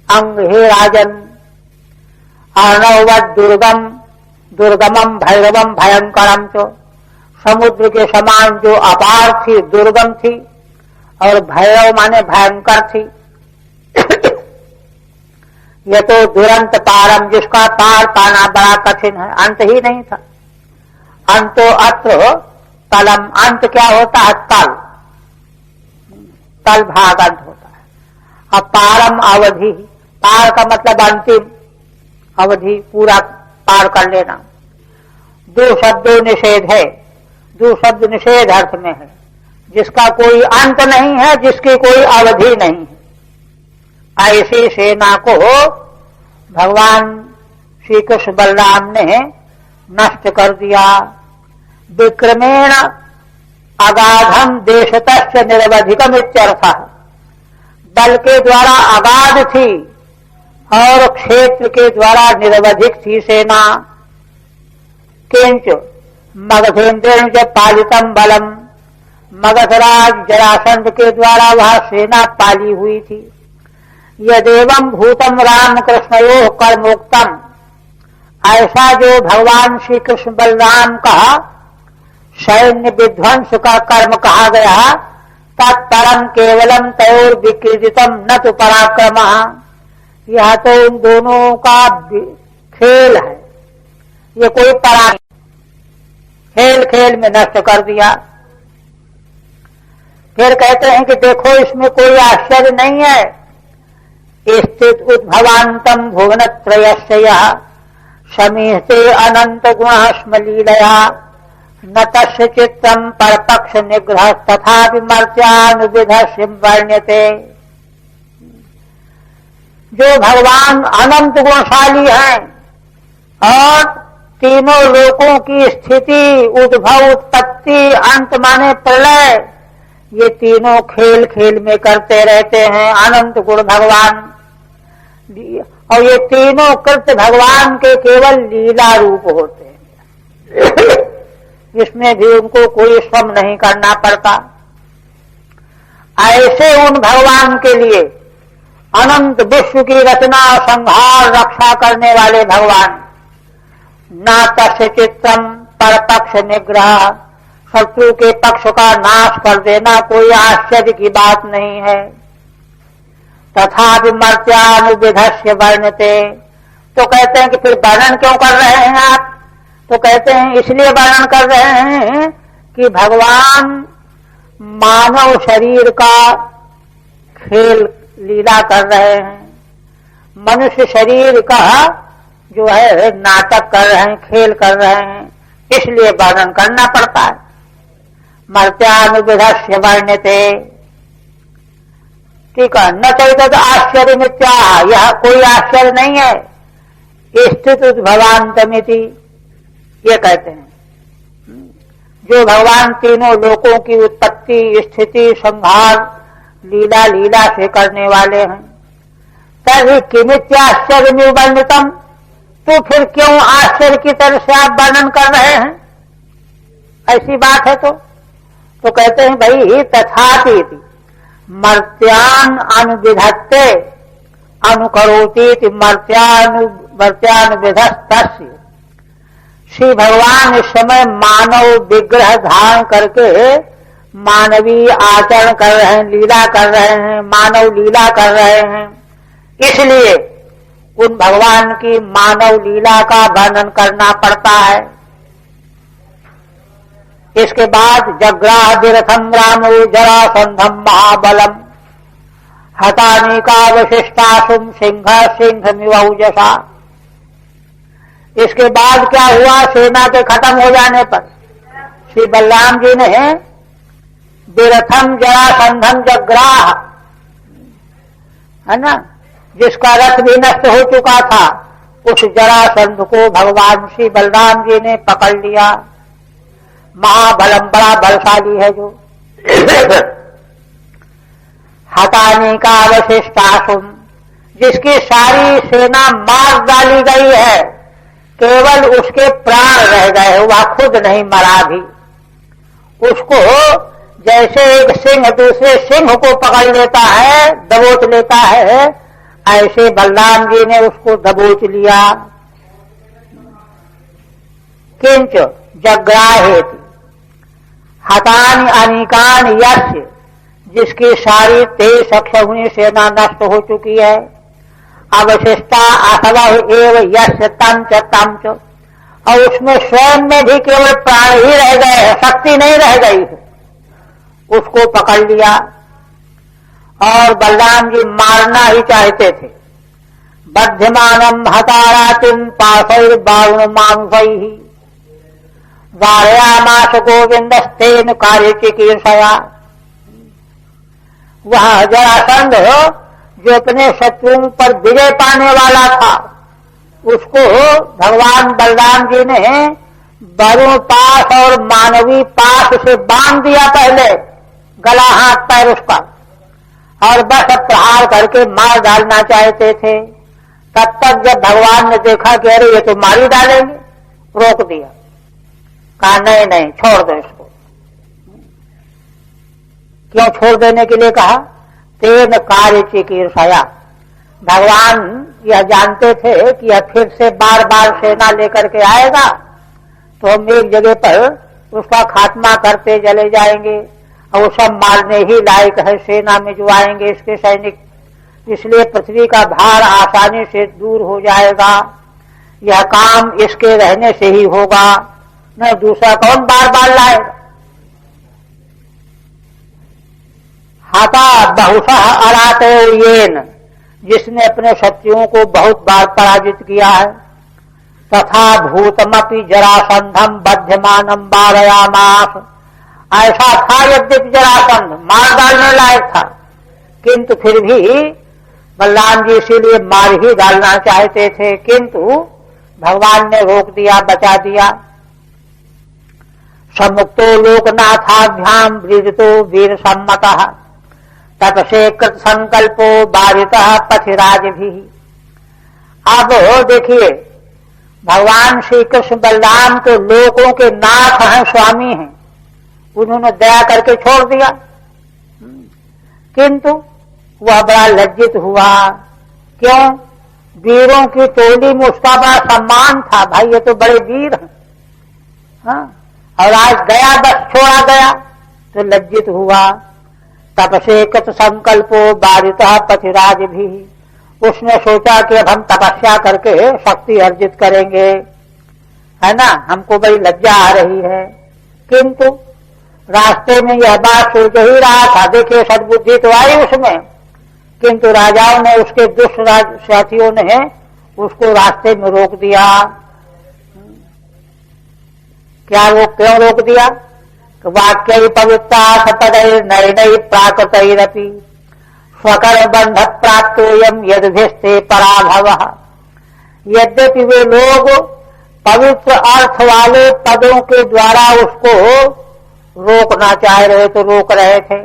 अंग हे राजन, अर्णववत दुर्गमम भैरवम भयंकरम चो, समुद्र के समान जो अपार थी, दुर्गम थी, और भैरव माने भयंकर थी। यह तो दुरंत पारम, जिसका पार पाना बड़ा कठिन है, अंत ही नहीं था। अंतो अत्र तलम, अंत क्या होता है? तल, तल भाग अंत होता है। अब पारम अवधि, पार का मतलब अंतिम अवधि, पूरा पार कर लेना। दो शब्दों निषेध है, दो शब्द निषेध अर्थ में है, जिसका कोई अंत नहीं है, जिसकी कोई अवधि नहीं है। ऐसी सेना को भगवान श्री कृष्ण बलराम ने नष्ट कर दिया। विक्रमेण अगाधम देशतश्च निरवधिकम इत्यर्थः, बल के द्वारा अगाध थी और क्षेत्र के द्वारा निरवधिक थी सेना। किंच मगधेन्द्रेण च पालितम बलम, मगधराज जरासंध के द्वारा वह सेना पाली हुई थी। यदेवं भूतम राम कृष्णयोः कर्मोक्तम, ऐसा जो भगवान श्री कृष्ण बलराम का सैन्य विध्वंस का कर्म कहा गया, तत्परम केवलम तयोर विकीर्तितम न तो पराक्रम, यह तो उन दोनों का खेल है, ये कोई पराक्रम, खेल खेल में नष्ट कर दिया। फिर कहते हैं कि देखो इसमें कोई आश्चर्य नहीं है। स्थित उद्भवान्तम भुवनत्रयस्य यः समीहते अनंत गुणः स्म लीलया, न तस्य चित्तम परपक्ष निग्रह तथापि मर्त्यानुविधस्य वर्ण्यते। जो भगवान अनंत गुणशाली हैं और तीनों लोकों की स्थिति, उद्भव, उत्पत्ति, अंत माने प्रलय, ये तीनों खेल खेल में करते रहते हैं। अनंत गुण भगवान, और ये तीनों कृत्य भगवान के केवल लीला रूप होते हैं, इसमें भी उनको कोई श्रम नहीं करना पड़ता। ऐसे उन भगवान के लिए, अनंत विश्व की रचना, संहार, रक्षा करने वाले भगवान, न तस्य चित्तम परपक्ष निग्रह, शत्रु के पक्ष का नाश कर देना कोई आश्चर्य की बात नहीं है। तथापि मर्त्यानुविधस्य वर्ण्यते, तो कहते हैं कि फिर वर्णन क्यों कर रहे हैं आप? तो कहते हैं इसलिए वर्णन कर रहे हैं कि भगवान मानव शरीर का खेल लीला कर रहे हैं, मनुष्य शरीर का जो है नाटक कर रहे हैं, खेल कर रहे हैं, इसलिए वर्णन करना पड़ता है। मर्त्यानुविधस्य वर्ण्यते, ठीक है, न चैतद आश्चर्य मिथ्या, यह कोई आश्चर्य नहीं है। स्थित भवान्तमिति ये कहते हैं, जो भगवान तीनों लोकों की उत्पत्ति स्थिति संहार लीला लीला से करने वाले हैं। तभी किमित्याश्चर्य निवर्णितम, तो फिर क्यों आश्चर्य की तरह से आप वर्णन कर रहे हैं? ऐसी बात है तो कहते हैं भाई तथापि मर्त्यान अनुविधत्ते अनुकरोति मर्त्यानुविधस्तस्य। श्री भगवान इस समय मानव विग्रह धारण करके मानवीय आचरण कर रहे हैं, लीला कर रहे हैं, मानव लीला कर रहे हैं। इसलिए उन भगवान की मानव लीला का वर्णन करना पड़ता है। इसके बाद जग्राह विरथम रामो जरासंधम महाबलम हतानिकावशिष्टासुम सिंह सिंहमिवौजसा। इसके बाद क्या हुआ? सेना के खत्म हो जाने पर श्री बलराम जी ने विरथम जरासंधम जग्राह, है ना, जिसका रथ भी नष्ट हो चुका था, उस जरासंध को भगवान श्री बलराम जी ने पकड़ लिया। महाबलम, बड़ा बलशाली है जो। हतानी का अवशिष्टासुम, जिसकी सारी सेना मार डाली गई है, केवल उसके प्राण रह गए, वह खुद नहीं मरा भी। उसको जैसे एक सिंह दूसरे सिंह को पकड़ लेता है, दबोच लेता है, ऐसे बलराम जी ने उसको दबोच लिया। किंच जग्राहेति हतानि अनिकान यस्य, जिसकी सारी तेज सक्षमुनि सेना नष्ट हो चुकी है। अवशिष्टा असवह एव यस्य तंच तंच, और उसमें स्वयं में भी केवल प्राण ही रह गए हैं, शक्ति नहीं रह गई है, उसको पकड़ लिया। और बलराम जी मारना ही चाहते थे। बध्यमानम हतारातिम पाशैर बाहुन मांसैहि वारयामास गोविंदस्तेन कार्य चिकीर्षया। वह जरासंध जो अपने शत्रुओं पर विजय पाने वाला था, उसको भगवान बलराम जी ने वरुण पाश और मानवी पाश से बांध दिया पहले, गला हाथ पैर उसका, और बस प्रहार करके मार डालना चाहते थे। तब तक जब भगवान ने देखा कि अरे ये तो मार ही डालेंगे, रोक दिया, कहा नहीं नहीं छोड़ दो इसको। क्यों छोड़ देने के लिए कहा? तेन कार्य चिकीर्षया, भगवान यह जानते थे कि यह फिर से बार बार सेना लेकर के आएगा, तो हम एक जगह पर उसका खात्मा करते चले जाएंगे, और वो सब मारने ही लायक है सेना में जो आएंगे इसके सैनिक। इसलिए पृथ्वी का भार आसानी से दूर हो जाएगा, यह काम इसके रहने से ही होगा, न दूसरा कौन बार बार लाएगा। हता बहुशः अरातोयेन, जिसने अपने शत्रुओं को बहुत बार पराजित किया है। तथा भूतमपि जरासंधम बध्यमानम वारयामास, ऐसा था यद्यपि जरासंध मार डालने लायक था, किंतु फिर भी बलराम जी इसीलिए मार ही डालना चाहते थे, किंतु भगवान ने रोक दिया, बचा दिया। समुक्तो लोकनाथाभ्याम वृजतो वीर सम्मतः तपसे कृत संकल्पो बाधितः पथिराज भी। अब देखिए, भगवान श्री कृष्ण बलराम तो लोकों के नाथ हैं, स्वामी हैं, उन्होंने दया करके छोड़ दिया, किंतु वह बड़ा लज्जित हुआ। क्यों? वीरों की टोली में उसका बड़ा सम्मान था, भाई ये तो बड़े वीर हैं, हाँ? और आज गया, बस छोड़ा गया, तो लज्जित हुआ। तपसे कृत संकल्पो बाधितः पथिराज भी, उसने सोचा कि अब हम तपस्या करके शक्ति अर्जित करेंगे, है ना, हमको बड़ी लज्जा आ रही है। किंतु रास्ते में यह बात सोच ही रहा था, देखिए सद्बुद्धि तो आई उसमें, किंतु राजाओं ने, उसके दुष्ट साथियों ने उसको रास्ते में रोक दिया। क्या वो क्यों रोक दिया? वाक्य पवित्रता सपद नई नई प्राकृतरपी स्वकर्म बंध प्राप्तोयम यदभिस्ते पराभवः। यद्यपि वे लोग पवित्र अर्थ वाले पदों के द्वारा उसको रोकना चाह रहे तो रोक रहे थे,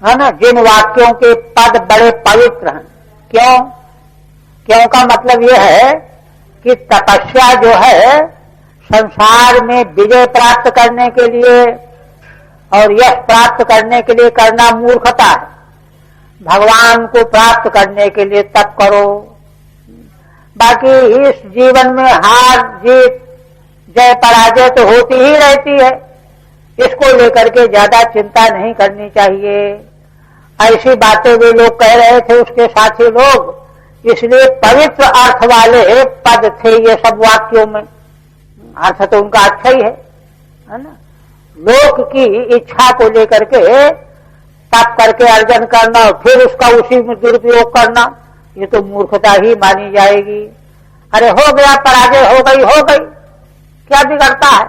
है ना। जिन वाक्यों के पद बड़े पवित्र हैं, क्यों का मतलब यह है कि तपस्या जो है संसार में विजय प्राप्त करने के लिए और यश प्राप्त करने के लिए करना मूर्खता है। भगवान को प्राप्त करने के लिए तप करो। बाकी इस जीवन में हार जीत जय पराजय तो होती ही रहती है, इसको लेकर के ज्यादा चिंता नहीं करनी चाहिए। ऐसी बातें वे लोग कह रहे थे, उसके साथी लोग, इसलिए पवित्र अर्थ वाले पद थे ये सब वाक्यों में। अर्थ तो उनका अच्छा ही है ना। लोक की इच्छा को लेकर के तप करके अर्जन करना और फिर उसका उसी में दुरुपयोग करना, ये तो मूर्खता ही मानी जाएगी। अरे हो गया, पराजय हो गई, क्या बिगड़ता है,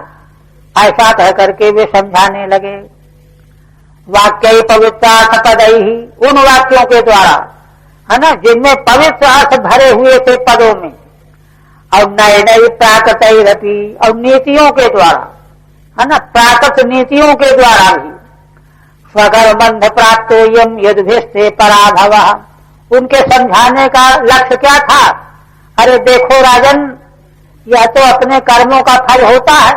ऐसा कह करके वे समझाने लगे। वाक्य पवित्रार्थ पदई ही, उन वाक्यों के द्वारा, है ना, जिनमें पवित्र अर्थ भरे हुए थे पदों में, और नए नई प्राकृत रपी, और नीतियों के द्वारा, है ना, प्राकृत नीतियों के द्वारा भी स्वकर्मबंध प्राप्त यम यदभिस्ते पराभव। उनके समझाने का लक्ष्य क्या था? अरे देखो राजन, यह तो अपने कर्मों का फल होता है।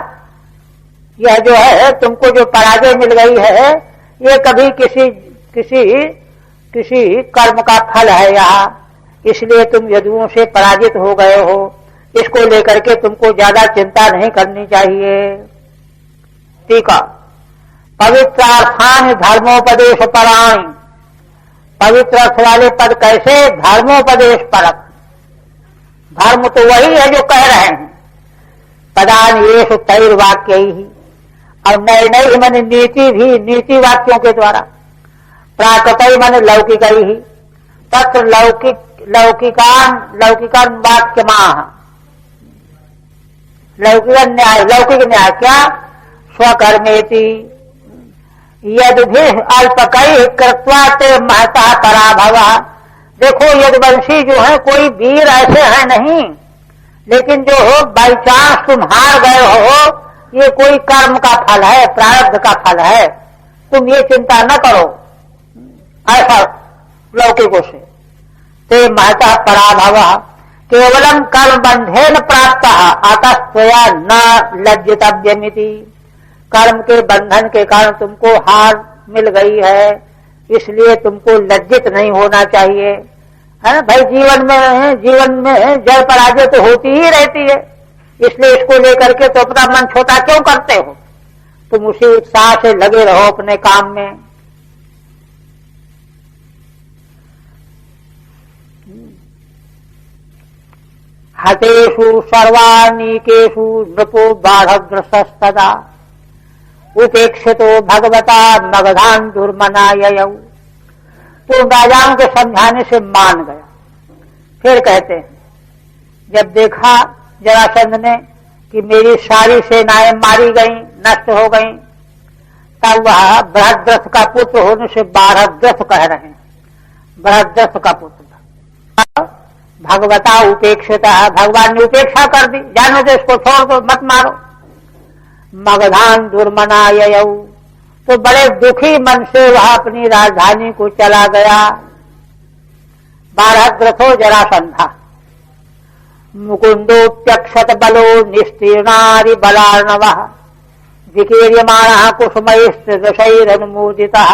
यह जो है तुमको जो पराजय मिल गई है, ये कभी किसी कर्म का फल है यहाँ, इसलिए तुम यदुओं से पराजित हो गए हो। इसको लेकर के तुमको ज्यादा चिंता नहीं करनी चाहिए। टीका, पवित्रार्थान धर्मोपदेश पराणी। पवित्र अर्थ वाले पद कैसे? धर्मोपदेश परक। धर्म तो वही है जो कह रहे हैं। पदान ये तैर वाक्य ही, और नई नई मन नीति भी, नीति वाक्यों के द्वारा। प्राकृत मन लौकिक ही, तत्र लौकिकान वाक्य माह। लौकिक न्याय क्या? स्वकर्मेति यदि अल्पकई कृत्वा ते महता पराभव। देखो यदुवंशी जो है कोई वीर ऐसे हैं नहीं, लेकिन जो बाई चांस तुम हार गए हो, ये कोई कर्म का फल है, प्रारब्ध का फल है, तुम ये चिंता न करो। ऐसा लौकिकों से ते महता पराभव केवलम कर्म बंधेन प्राप्त आतस्त्वया न लज्जितव्यमिति। कर्म के बंधन के कारण तुमको हार मिल गई है, इसलिए तुमको लज्जित नहीं होना चाहिए, है ना भाई। जीवन में जय पराजय तो होती ही रहती है, इसलिए इसको लेकर के तो अपना मन छोटा क्यों करते हो? तुम उसी उत्साह से लगे रहो अपने काम में। हतेषु सर्वानीकेषु नृपो बाढ़ग्रस्तदा उपेक्षितो भगवता मगधान दुर्मनाययौ। तो राजाओं के समझाने से मान गया। फिर कहते हैं, जब देखा जरासंध ने कि मेरी सारी सेनाएं मारी गईं, नष्ट हो गईं, तब वह बृहद्रथ का पुत्र होने से बाढ़ग्रस्त कह रहे हैं। बृहद्रथ का पुत्र भगवता उपेक्षिता, भगवान ने उपेक्षा कर दी, जानो तो इसको छोड़ दो, मत मारो। मगधान दुर्मनाययौ, तो बड़े दुखी मन से वह अपनी राजधानी को चला गया। बाढ़ग्रथो जरासंधा मुकुंदोप्यक्षत बलो निस्तीर्णारि बलार्णवः विकीर्यमाणः कुसुमैस्त्रिदशैरनुमोदितः।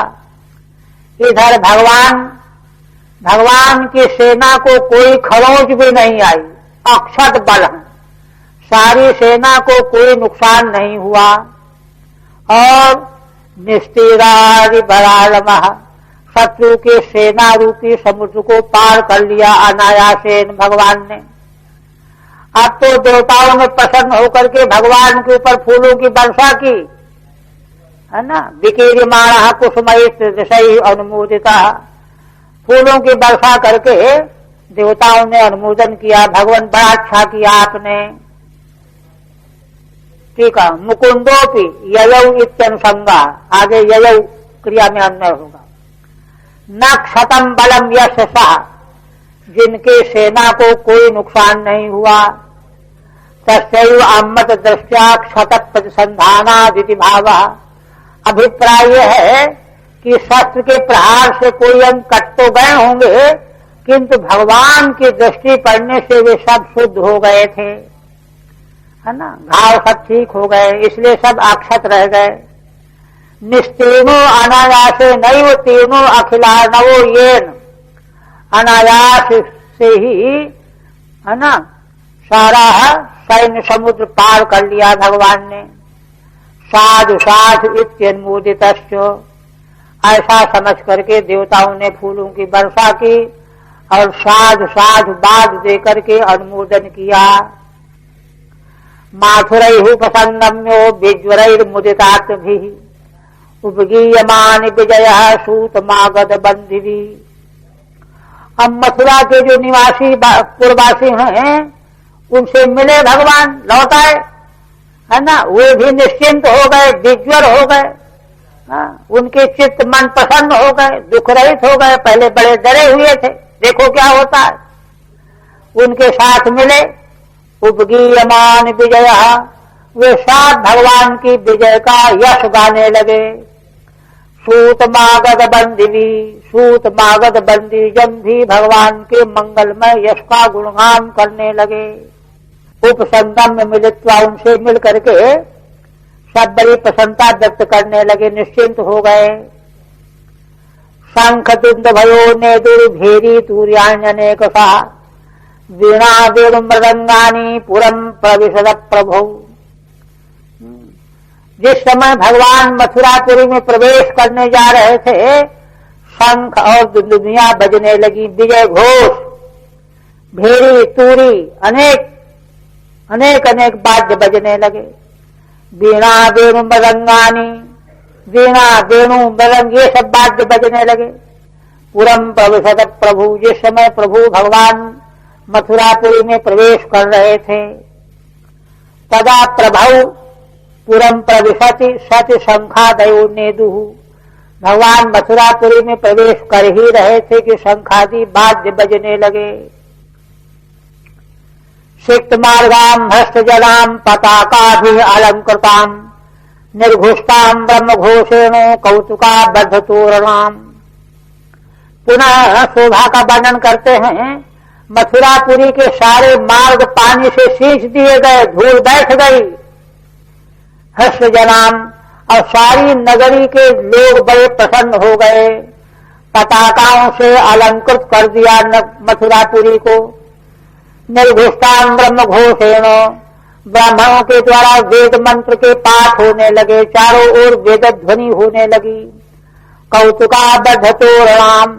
इधर भगवान की सेना को कोई खरोंच भी नहीं आई, अक्षत बल है, सारी सेना को कोई नुकसान नहीं हुआ। और निस्तीरारि बलार्णवः, शत्रु के सेना रूपी समुद्र को पार कर लिया अनायासेन भगवान ने। अब तो देवताओं ने प्रसन्न होकर के भगवान के ऊपर फूलों की वर्षा की, है ना। विकीर्यमाणः कुसुमैस्त्रिदशैः अनुमोदितः, फूलों की वर्षा करके देवताओं ने अनुमोदन किया, भगवान बड़ा अच्छा किया आपने। ठीक है, मुकुंदोपि ययौ इत्यनुसंगा, आगे ययौ क्रिया में अन्वय होगा। न क्षतम बलम यशसा, जिनके सेना को कोई नुकसान नहीं हुआ। तस्यैव अम्मत दृष्टया क्षत प्रतिसंधानादिति भावः। अभिप्राय यह है कि शस्त्र के प्रहार से कोई अंग कट तो गए होंगे, किंतु भगवान की दृष्टि पड़ने से वे सब शुद्ध हो गए थे, है ना। घाव सब ठीक हो गए, इसलिए सब अक्षत रह गए। निस्तीर्णो अनायासे नैव तीर्णो अखिलार्णवो येन, अनायास से ही, है ना, सारा सैन्य समुद्र पार कर लिया भगवान ने। साधु साधु इत्यनुमोदितश्च, ऐसा समझ करके देवताओं ने फूलों की वर्षा की और साधु साधु बाद देकर के अनुमोदन किया। माथुरैरुपसंगम्यो विज्वरैर्मुदितात्मभिः, उपगीयमान विजयः सूतमागध बन्दिभिः। अब मथुरा के जो निवासी पूर्ववासी हैं, उनसे मिले भगवान, लौट आए, है ना। वे भी निश्चिंत हो गए, विज्वर हो गए, उनके चित्त मन प्रसन्न हो गए, दुख रहित हो गए। पहले बड़े डरे हुए थे, देखो क्या होता है। उनके साथ मिले, उपगीयमान विजय, वे साथ भगवान की विजय का यश गाने लगे। सूतमागध बंदिवी, सूतमागध बंदी जन भी भगवान के मंगलमय यश का गुणगान करने लगे। उपसंगम में मिलित्वा, उनसे मिल करके सब बड़ी प्रसन्नता व्यक्त करने लगे, निश्चिंत हो गए। शंख दुंद भयो ने दुर्भेरी तूर्याण्यनेक सा, वीणा वेणु मृदंगानी पुरम प्रविशद प्रभु। जिस समय भगवान मथुरापुरी में प्रवेश करने जा रहे थे, शंख और दुंदुभियां बजने लगी, विजय घोष, भेरी तूरी, अनेक अनेक अनेक वाद्य बजने लगे। वीणा वेणु मृदंगानी, वीणा वेणु मृदंग ये सब वाद्य बजने लगे। पुरम प्रविशद प्रभु, जिस समय प्रभु भगवान मथुरापुरी में प्रवेश कर रहे थे, तदा प्रभु पुरम प्रविशति सति शंखादयो नेदुः, भगवान मथुरापुरी में प्रवेश कर ही रहे थे कि शंखादि वाद्य बजने लगे। सिक्त मार्गाम हस्त जलाम पताकाभि अलंकृताम, निर्घुष्टाम ब्रह्म घोषेण कौतुका बद्ध तोरणाम। पुनः शोभा का वर्णन करते हैं। मथुरापुरी के सारे मार्ग पानी से सींच दिए गए, धूल बैठ गई। हस्त जलाम, और सारी नगरी के लोग बड़े प्रसन्न हो गए। पताकाओं से अलंकृत कर दिया मथुरापुरी को। निर्घुष्टान ब्रह्म घोषेण, ब्राह्मणों के द्वारा वेद मंत्र के पाठ होने लगे, चारों ओर वेद ध्वनि होने लगी। कौतुका बद्ध तोरणाम,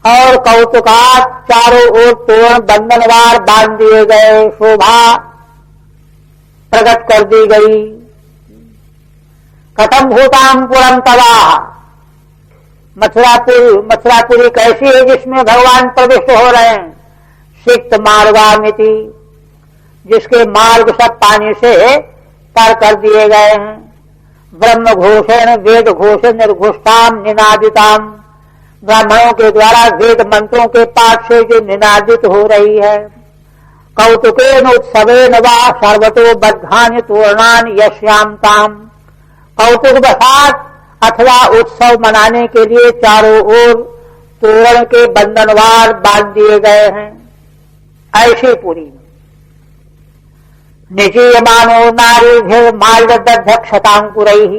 और कौतुका चारों ओर तोरण बंधनवार बांध दिए गए, शोभा प्रकट कर दी गई। कथम भूताम पुरम तवाह, मथुरापुरी कैसी है जिसमें भगवान प्रविष्ट हो रहे हैं। सिक्त मार्गामिति, जिसके मार्ग सब पानी से तर कर दिए गए हैं। ब्रह्म घोषण, वेद घोषण, निर्घुष्टाम निनादिताम, ब्राह्मणों के द्वारा वेद मंत्रों के पाठ से जो निनादित हो रही है। कौतुकेन उत्सवेन वा सर्वतो बद्धानि तोरणानि यस्याम ताम, कौतुक बसात अथवा उत्सव मनाने के लिए चारों ओर तोरण के बंधनवार बांध दिए गए हैं। ऐसी पुरी निजीयमानो नारीभिः माल्यदध्यक्षतांकुरैः,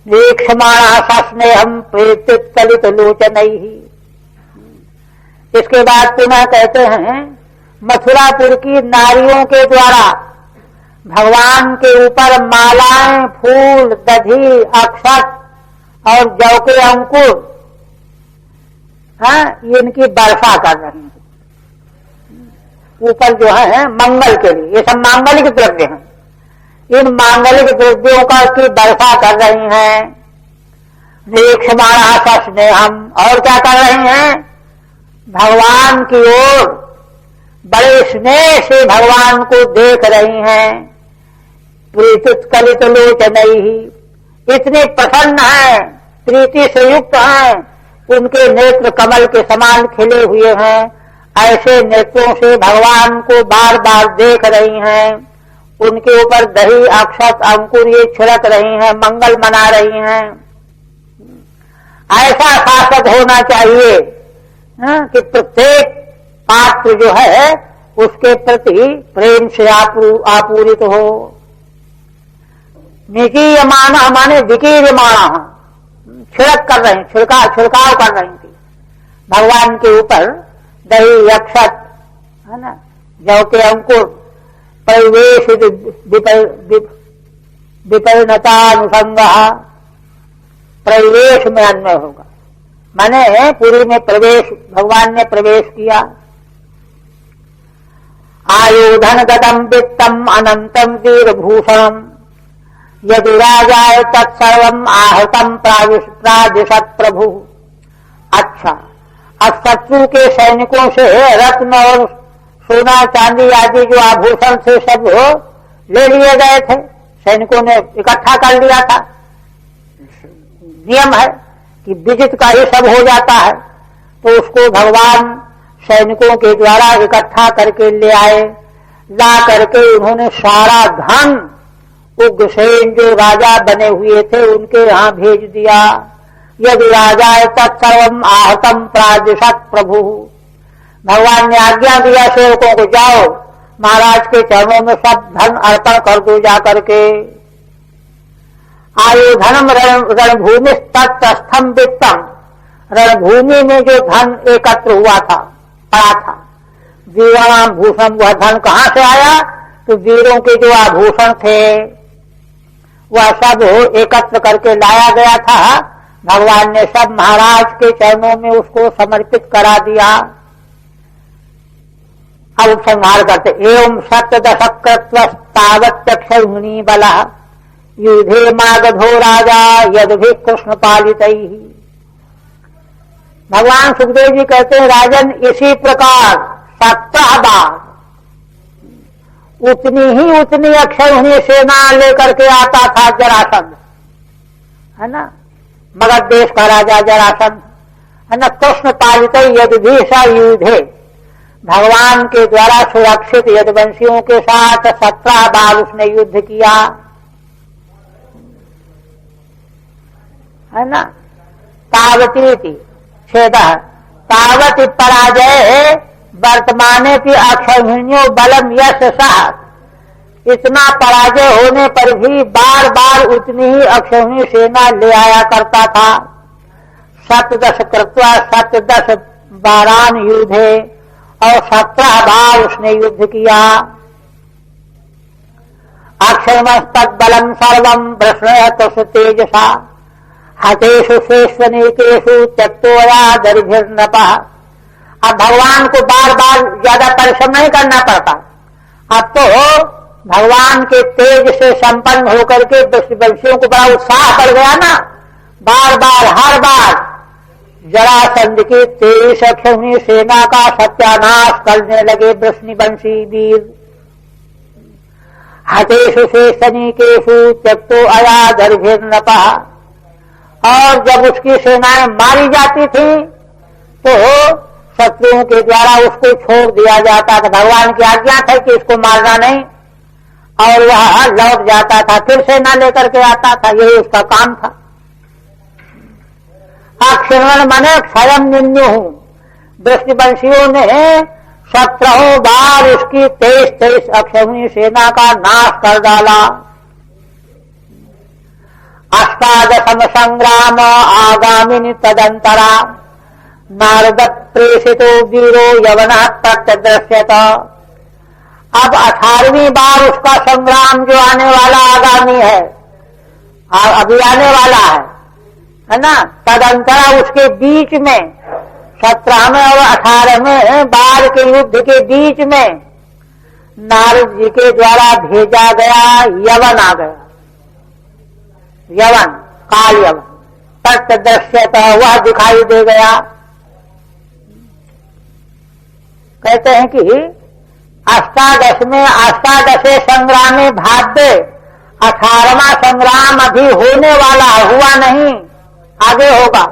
वीक्षमाणः सस्नेहं प्रेतितलित लोचनैः। इसके बाद पुनः कहते हैं, मथुरापुर की नारियों के द्वारा भगवान के ऊपर मालाएं, फूल, दधी, अक्षत और जौ के अंकुर, इनकी वर्षा कर रही हैं ऊपर जो है मंगल के लिए। ये सब मांगलिक द्रव्य हैं। इन मांगलिक द्रव्यों का की वर्षा कर रही हैं। निरीक्षमाणः स्नेहम, और क्या कर रही हैं, भगवान की ओर बड़े स्नेह से भगवान को देख रही हैं। प्रीतितलित लोचनैः, इतने प्रसन्न हैं, प्रीति से युक्त हैं, उनके नेत्र कमल के समान खिले हुए हैं, ऐसे नेत्रों से भगवान को बार बार देख रही हैं। उनके ऊपर दही अक्षत अंकुर ये छिड़क रही हैं, मंगल मना रही हैं। ऐसा शासक होना चाहिए कि प्रत्येक पात्र जो है उसके प्रति प्रेम से आपूरित हो। निकीयमान माने विकीयमान, छिड़क कर रही, छिड़काव कर रही थी भगवान के ऊपर दही अक्षत, है ना, जौ के अंकुर, परिवेश विपरिणतानुसंग, परिवेश में अन्वय होगा, माने पुरी में प्रवेश, भगवान ने प्रवेश किया। आयुधन गतम वित्तम अनंतम वीरभूषणम यदुराजाय तत्सर्वम आहतम प्रादिशत प्रभु। अच्छा, अब शत्रु के सैनिकों से रत्न और सोना चांदी आदि जो आभूषण से सब ले लिए गए थे, सैनिकों ने इकट्ठा कर लिया था। नियम है कि विजित का ही सब हो जाता है, तो उसको भगवान सैनिकों के द्वारा इकट्ठा करके ले आए। ला करके उन्होंने सारा धन उग्रसेन जो राजा बने हुए थे उनके यहाँ भेज दिया। यदि राजा तत्सर्वम आहतम प्रादिशत प्रभु, भगवान ने आज्ञा दिया सेवकों को, जाओ महाराज के चरणों में सब धन अर्पण कर दो जा करके। आयुधनम रणभूमि तत्स्थम वित्तम, रणभूमि में जो धन एकत्र हुआ था, पड़ा था, वीराभूषण, वह धन कहाँ से आया? तो वीरों के जो आभूषण थे वह सब एकत्र करके लाया गया था। भगवान ने सब महाराज के चरणों में उसको समर्पित करा दिया। अब उपसंहार करते, एवं सप्तदशकृत्वस्तावत्यक्षौहिणी बलः युधे मागधो राजा यदभि कृष्ण पालित। भगवान सुखदेव जी कहते हैं, राजन इसी प्रकार 17 बार उतनी अक्षौहिणी सेना लेकर के आता था जरासंध, है ना, मगध देश का राजा जरासंध, है ना, कृष्ण पालित यदभि स युधे, भगवान के द्वारा सुरक्षित यदुवंशियों के साथ 17 बार उसने युद्ध किया, है ना। तावती छेद तावती पराजय वर्तमाने की अक्षौहिण्यो बलम यश सह, इतना पराजय होने पर भी बार बार उतनी ही अक्षौहिणी सेना ले आया करता था। 17 कृत्वा 17 बारान युद्धे, और 17 बार उसने युद्ध किया। अक्षयमस्तबलम सर्वम वृष्णयतु तेजसा हतेषु शेष्वनेकेषु त्यक्तोया दर्भिर्नपः। अब भगवान को बार बार ज्यादा परिश्रम नहीं करना पड़ता, अब तो भगवान के तेज से संपन्न होकर के वंशियों को बड़ा उत्साह बढ़ गया ना। बार बार हर बार जरासंध की 23 अक्षौहिणी सेना का सत्यानाश करने लगे वृष्णिवंशी वीर। हतेषु शेषनिकेषु त्यक्तो अया दर्भिर्नपः, और जब उसकी सेनाएं मारी जाती थी तो शत्रुओं के द्वारा उसको छोड़ दिया जाता था। भगवान की आज्ञा था कि इसको मारना नहीं, और वह लौट जाता था, फिर सेना लेकर के आता था, यही उसका काम था। अक्षरण माने क्षयम निन्यु, वृष्णिवंशियों ने 17 बार उसकी 23 अक्षौहिणी सेना का नाश कर डाला। अष्टादशम संग्राम आगामिनी तदंतरा नारद प्रेषितो वीरो यवनः प्रत्यदृश्यत। अब 18वीं बार उसका संग्राम जो आने वाला आगामी है, अभी आने वाला है ना, तदंतरा उसके बीच में 17वें और 18वें बार के युद्ध के बीच में नारद जी के द्वारा भेजा गया यवन आ गया। यवन, काल यवन, प्रत्यदृश्यत, वह दिखाई दे गया। कहते हैं कि अष्टादशे संग्रामे भाद्य, 18वां संग्राम अभी होने वाला, हुआ नहीं, आगे होगा।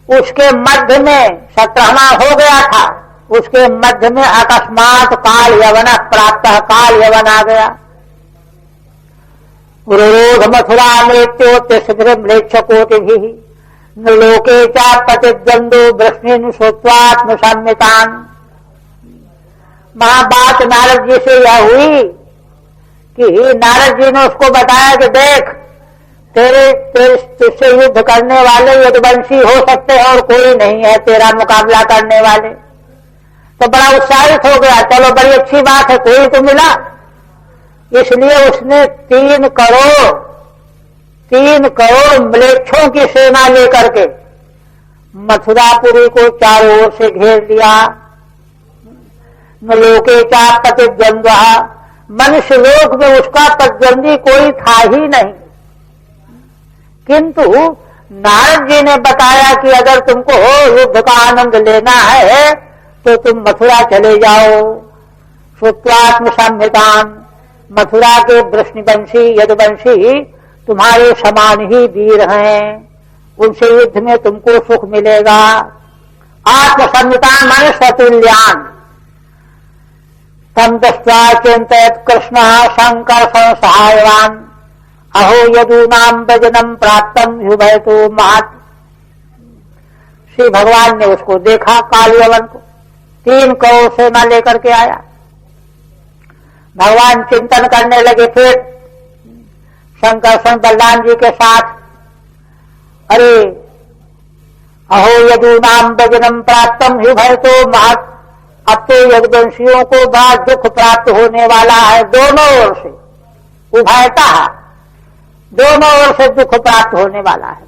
उसके मध्य में 17वां हो गया था, उसके मध्य में अकस्मात काल यवन प्राप्त, काल यवन आ गया। रोध मथुरा मृत्योत्तिष्ठ म्लेच्छकोटि भी लोके चा प्रतिद्वंदो वृष्णिनुश्रुत्वात्म संमितान। बात नारद जी से यह हुई कि नारद जी ने उसको बताया कि देख, तेरे तुझसे युद्ध करने वाले यदुवंशी हो सकते हैं और कोई नहीं है तेरा मुकाबला करने वाले। तो बड़ा उत्साहित हो गया, चलो बड़ी अच्छी बात है, कोई तो मिला। इसलिए उसने 3 करोड़ म्लेच्छों की सेना लेकर के मथुरापुरी को चारों ओर से घेर लिया। लोके चा प्रतिद्वंद, मनुष्य लोक में उसका प्रतिद्वंदी कोई था ही नहीं। किंतु नारद जी ने बताया कि अगर तुमको युद्ध का आनंद लेना है तो तुम मथुरा चले जाओ। श्रुत्वात्म संहितान, मथुरा के वृष्णिवंशी यदुवंशी तुम्हारे समान ही वीर हैं, उनसे युद्ध में तुमको सुख मिलेगा। आत्मसंहितान माने स्वतुल्यान। तम दृष्ट्वा चिंतयत् कृष्ण शंकर सहायवान, अहो यदूनाम भजनम प्राप्तम युभयतो महत्। श्री भगवान ने उसको देखा, काल यवन को 3 करोड़ सेना लेकर के आया। भगवान चिंतन करने लगे, फिर शंकर संग बलराम जी के साथ, अरे अहो यदूनाम भजनम प्राप्तम युभयतो महत्, अब तो यदुवंशियों को बड़ा दुख प्राप्त होने वाला है। दोनों ओर से उभयता, दोनों ओर से दुख प्राप्त होने वाला है।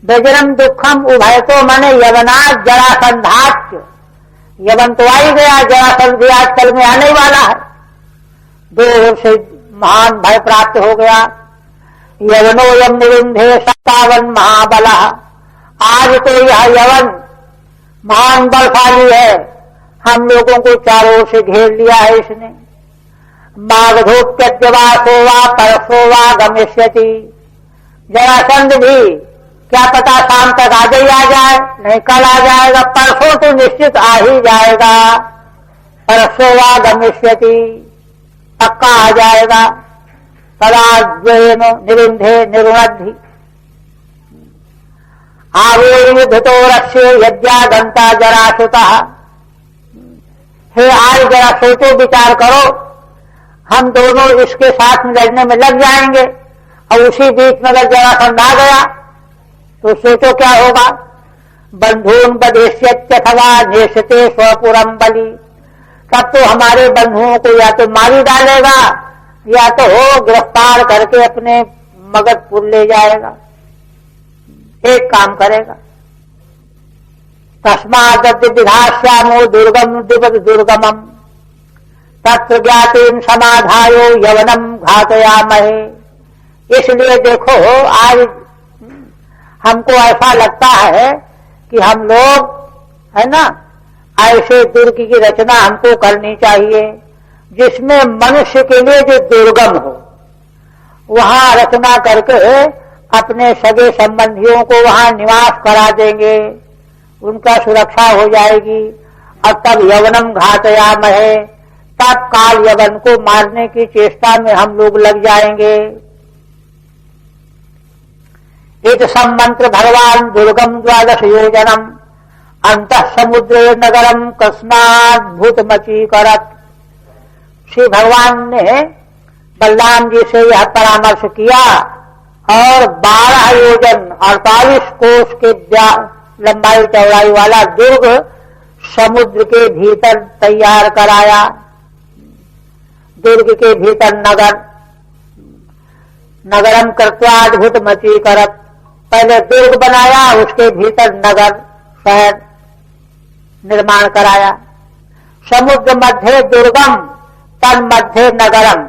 व्यजनम दुखम उभयतो माने यवनाथ जरासंधाच, यवन तो आ ही गया, जरासंध भी आजकल में आने वाला है। 2 ओर से महान भय प्राप्त हो गया। यवनो यम निरुंधे 57 महाबला, आज तो यह यवन महान बलशाली है, हम लोगों को चारों ओर से घेर लिया है इसने। मागधोप्यवासो वा परसो वा गमिष्यति, जरासंध भी क्या पता शाम तक आज ही आ जाए, नहीं कल आ जाएगा, परसों तो निश्चित आ ही जाएगा। परसो वा गमिष्यति, पक्का आ जाएगा। तदाद्वयेन निरुंधे निरुणद्धि, आवोयुद्धतो रस्य यज्ञागंता जरासुतः। हे आज जरा सोचो विचार करो, हम दोनों इसके साथ में लड़ने में लग जाएंगे और उसी बीच में अगर जरासंध आ गया तो सोचो क्या होगा। बंधून बधेष्यत्यथवा नेष्यते स्वपुरम बलि, तब तो हमारे बंधुओं को या तो मारी डालेगा या तो गिरफ्तार करके अपने मगधपुर ले जाएगा। एक काम करेगा। तस्माद् विधास्यामो दुर्गम दिवद दुर्गमम, तत्र ज्ञातिम समाधायो यवनम घातयामहे। इसलिए देखो, आज हमको ऐसा लगता है कि हम लोग, है ना, ऐसे दुर्ग की रचना हमको करनी चाहिए जिसमें मनुष्य के लिए जो दुर्गम हो, वहां रचना करके अपने सगे संबंधियों को वहां निवास करा देंगे, उनका सुरक्षा हो जाएगी। और तब यवनम घातयामहे, तब काल यवन को मारने की चेष्टा में हम लोग लग जाएंगे। इत सम्मंत्र भगवान दुर्गम 12 योजनम अंतः समुद्र नगरम कृष्णाद्भुतमची करत। श्री भगवान ने बलराम जी से यह परामर्श किया और 12 योजन 48 कोस के लंबाई चौड़ाई वाला दुर्ग समुद्र के भीतर तैयार कराया। दुर्ग के भीतर नगर, नगरम कृत्वाद्भुत मची करत, पहले दुर्ग बनाया, उसके भीतर नगर शहर निर्माण कराया। समुद्र मध्य दुर्गम तन मध्य नगरम,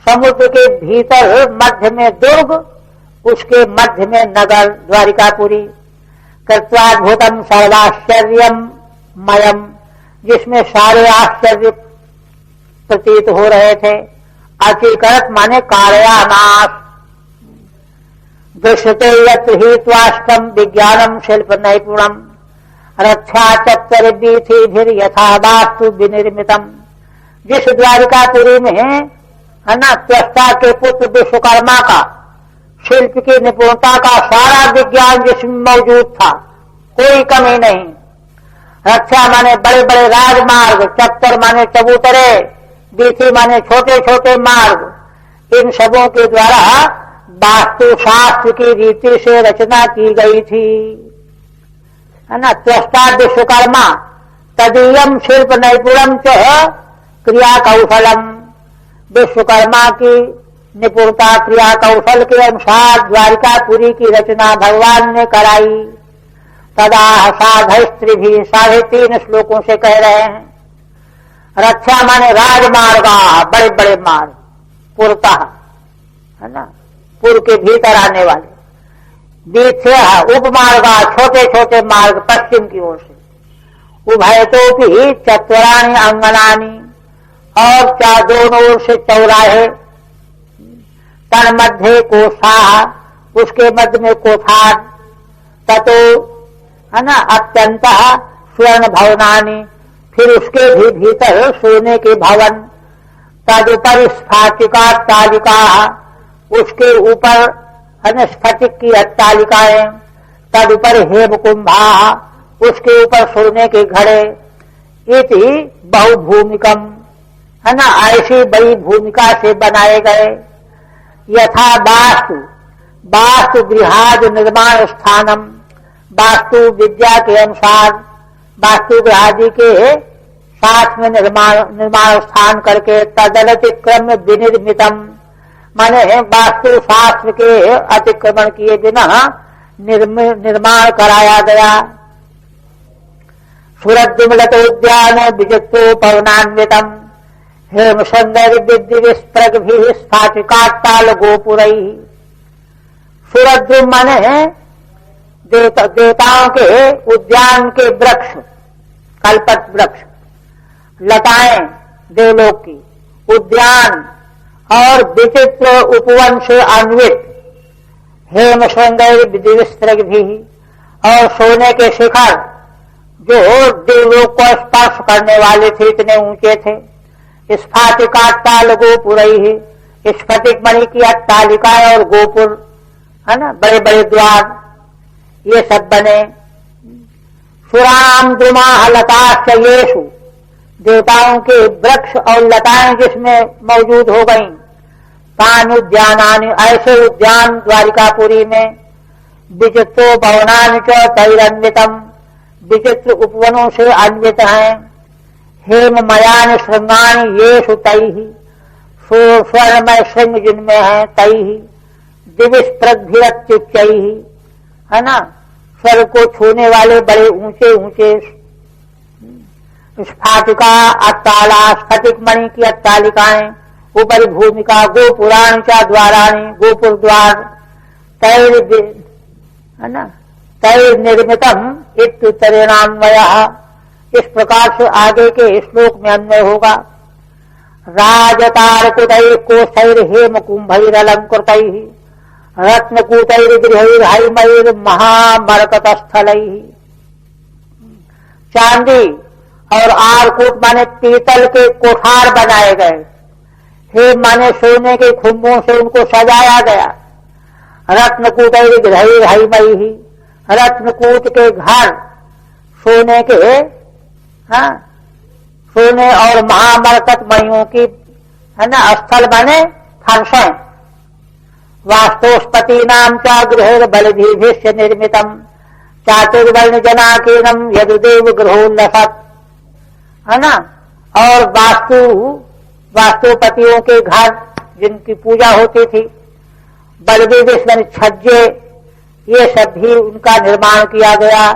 समुद्र के भीतर मध्य में दुर्ग, उसके मध्य में नगर द्वारिकापुरी। कृत्वाद्भुतम सर्वाश्चर्यम मयम, जिसमें सारे आश्चर्य प्रतीत हो रहे थे। अचीकरत माने कार्यानाश, दृश्यते यत्र ही त्वाष्टम विज्ञानम शिल्प नैपुणम रक्षा चक्कर बीथी यथा वास्तु विनिर्मितम। जिस द्वारिकापुरी में है ना त्वष्टा के पुत्र विश्वकर्मा का शिल्प की निपुणता का सारा विज्ञान जिसमें मौजूद था, कोई कमी नहीं। रक्षा माने बड़े बड़े राजमार्ग, चक्कर माने चबूतरे, बीथी माने छोटे छोटे मार्ग, इन सबों के द्वारा वास्तु शास्त्र की रीति से रचना की गई थी, है ना। त्वष्टा विश्वकर्मा तदीयम शिल्प नैपुणम च क्रिया कौशलम। विश्वकर्मा की निपुणता क्रिया कौशल के अनुसार द्वारिकापुरी की रचना भगवान ने कराई। तदा साधस्त्री भी 3.5 श्लोकों से कह रहे हैं। रक्षा माने राजमार्गा, बड़े बड़े मार्ग, पुरतः, है ना, पुर के भीतर आने वाले। बीथे उपमार्गा, छोटे छोटे मार्ग पश्चिम की ओर से। उभयतो भी चत्वराणी अंगनानी, और दोनों ओर से चौराहे। तन मध्य कोषाह, उसके मध्य में कोठार। ततो, है ना, अत्यंत स्वर्ण भवनानी, फिर उसके भी भीतर सोने के भवन। तदुपर स्फाटिका तालिका, उसके ऊपर है ना स्फटिक की अट्टालिकाएं। तदुपर हेमकुंभा, उसके ऊपर सोने के घड़े। इति बहुभूमिकम, है ना, ऐसी बड़ी भूमिका से बनाए गए। यथा वास्तु, वास्तु गृहाद निर्माण स्थानम, वास्तु विद्या के अनुसार वास्तु गृहादि के साथ में निर्माण स्थान करके तदनतिक्रम विनिर्मितम, माने वास्तु शास्त्र के अतिक्रमण किए बिना निर्माण कराया गया। सुरद्युमलत उद्यान विचित्रो पवनान्वितम हेम सुंदर विद्य विस्प्रग भी स्फाटिकाट्टाल गोपुरई। सुरद्युम माने देवताओं के उद्यान के वृक्ष, कल्पत वृक्ष, लताएं देवलोक की, उद्यान और विचित्र उपवन से अन्वित हेम श्रृंगैर विधिविस्त्रग भी, और सोने के शिखर जो देवलोक को स्पर्श करने वाले थे, इतने ऊंचे थे। स्फाटिकाट्टाल गोपुरई, स्फटिक मणि की अट्टालिकाएं और गोपुर, है ना, बड़े बड़े द्वार, ये सब बने। सुराम द्रुमा लताश्च येषु, देवताओं के वृक्ष और लताएं जिसमें मौजूद हो गईं। तान उद्यानानि, ऐसे उद्यान द्वारिकापुरी में। विचित्रो भवनानि च तैरन्वितम, विचित्र उपवनों से अन्वित हैं। हेममयानि श्रृंगानि येषु तैहि, स्वर्णमय श्रृंग जिनमें है। तैहि दिविस्प्रद्भिरत्युच्चैहि, है ना, स्वर्ग को छूने वाले बड़े ऊंचे ऊंचे। स्फाटिका अट्टाला, स्फटिक मणि की अट्टालिकाएं, ऊपरी भूमिका। गोपुराणि च द्वाराणि, गोपुर द्वार। तैर, है ना, तैर निर्मितम इत्युत्तरेणान्वयः, इस प्रकार से आगे के श्लोक में अन्वय होगा। राजतारकुटैः कोशैर् हेमकुंभैरलंकृतैः रत्नकूटैर्गृहैर्हैमैर् महामरकतस्थलैः। चांदी और आरकूट माने पीतल के कोठार बनाए गए। हेम माने सोने के खुम्बों से उनको सजाया गया। रत्नकूटैर्गृहैर्हैमैः, रत्नकूट के घर, सोने के, हाँ, सोने और महामरकत मणियों की, है ना, स्थल बने फर्शें। वास्तुस्पति नाम च गृह बलधीभिश्च निर्मितम चातुर्वर्ण जनाकीर्णम यदुदेव गृहोल्लसत्, है ना। और वास्तुपतियों के घर जिनकी पूजा होती थी, बलधीभिश्च छज्जे, ये सब भी उनका निर्माण किया गया।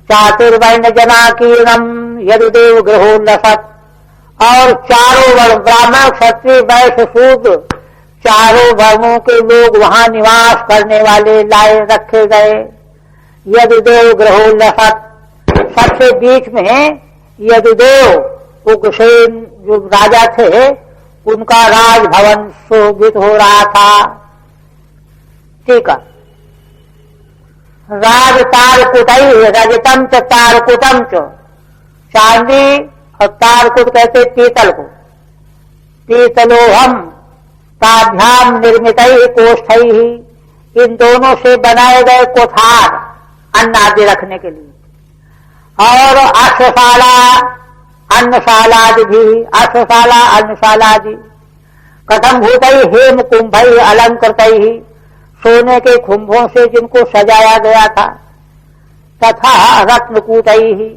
चातुर्वर्ण जनाकीर्णम यदुदेव गृहोल्लसत्, और चारों वर्ण ब्राह्मण क्षत्रिय वैश्य शूद्र चारों वर्णों के लोग वहां निवास करने वाले लाए रखे गए। यदुदेव गृहोल्लसत्, सबसे बीच में यदुदेव उग्रसेन जो राजा थे उनका राजभवन शोभित हो रहा था। ठीक है, राज तारकुटई रजतम च तारकुटम च, चांदी और तारकुट कहते पीतल को, पीतलोहम ताभ्याम निर्मितई कोष्ठई, इन दोनों से बनाए गए कोठार अन्न आदि रखने के लिए, और अश्वशाला अन्नशाला आदि भी, अश्वशाला अन्नशाला आदि, कथम भूतई हेम कुंभई अलंकृतई, सोने के कुंभों से जिनको सजाया गया था, तथा रत्नकूटई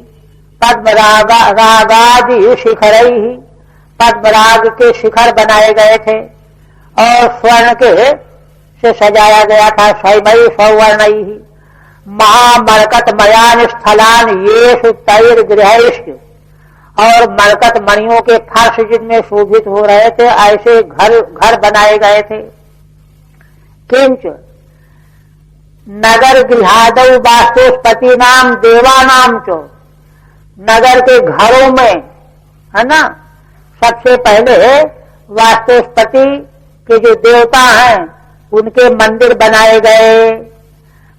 पद्मरागादि शिखरई, पद्मराग के शिखर बनाए गए थे और स्वर्ण के से सजाया गया था, स्वयमयी सौवर्णई, महामरकत मयान स्थलान येषु तैर गृहैश्च, और मरकत मणियों के फर्श जिनमें शोभित हो रहे थे ऐसे घर बनाए गए थे। किंच नगर गृहादौ वास्तुस्पति नाम देवानाम चो, नगर के घरों में है ना, सबसे पहले वास्तुस्पति के जो देवता हैं उनके मंदिर बनाए गए।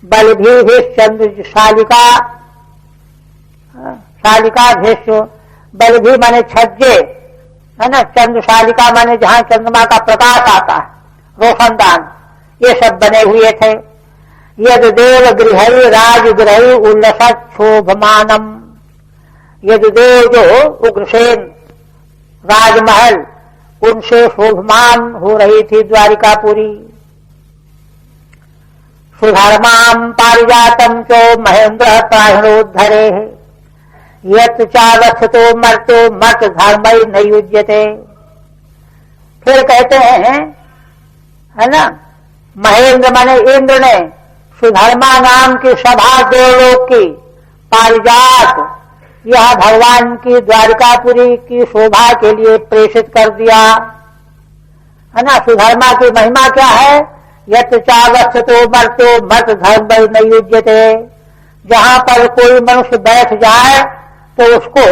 बलभी चंद्र शालिका, शालिका भेष्य, बलभी माने छज्जे है ना, चंद्रशालिका माने जहां चंद्रमा का प्रकाश आता है, रोशनदान, ये सब बने हुए थे। यद देव गृहई राजगृही उल्लसत शोभमानम, यदुदेव जो उग्रसेन राजमहल उनसे शोभमान हो रही थी द्वारिकापुरी। सुधर्माम पारिजातम चो महेंद्र प्राणोद्धरे, यत चावत्सतो मर्तो मत धर्मई न युज्यते। फिर कहते हैं है ना, महेंद्र माने इंद्र ने सुधर्मा नाम की सभा देवलोक की पारिजात यह भगवान की द्वारिकापुरी की शोभा के लिए प्रेषित कर दिया है ना। सुधर्मा की महिमा क्या है, यत चावत्सतो मर्तो मत धर्मई न युज्यते, जहां पर कोई मनुष्य बैठ जाए तो उसको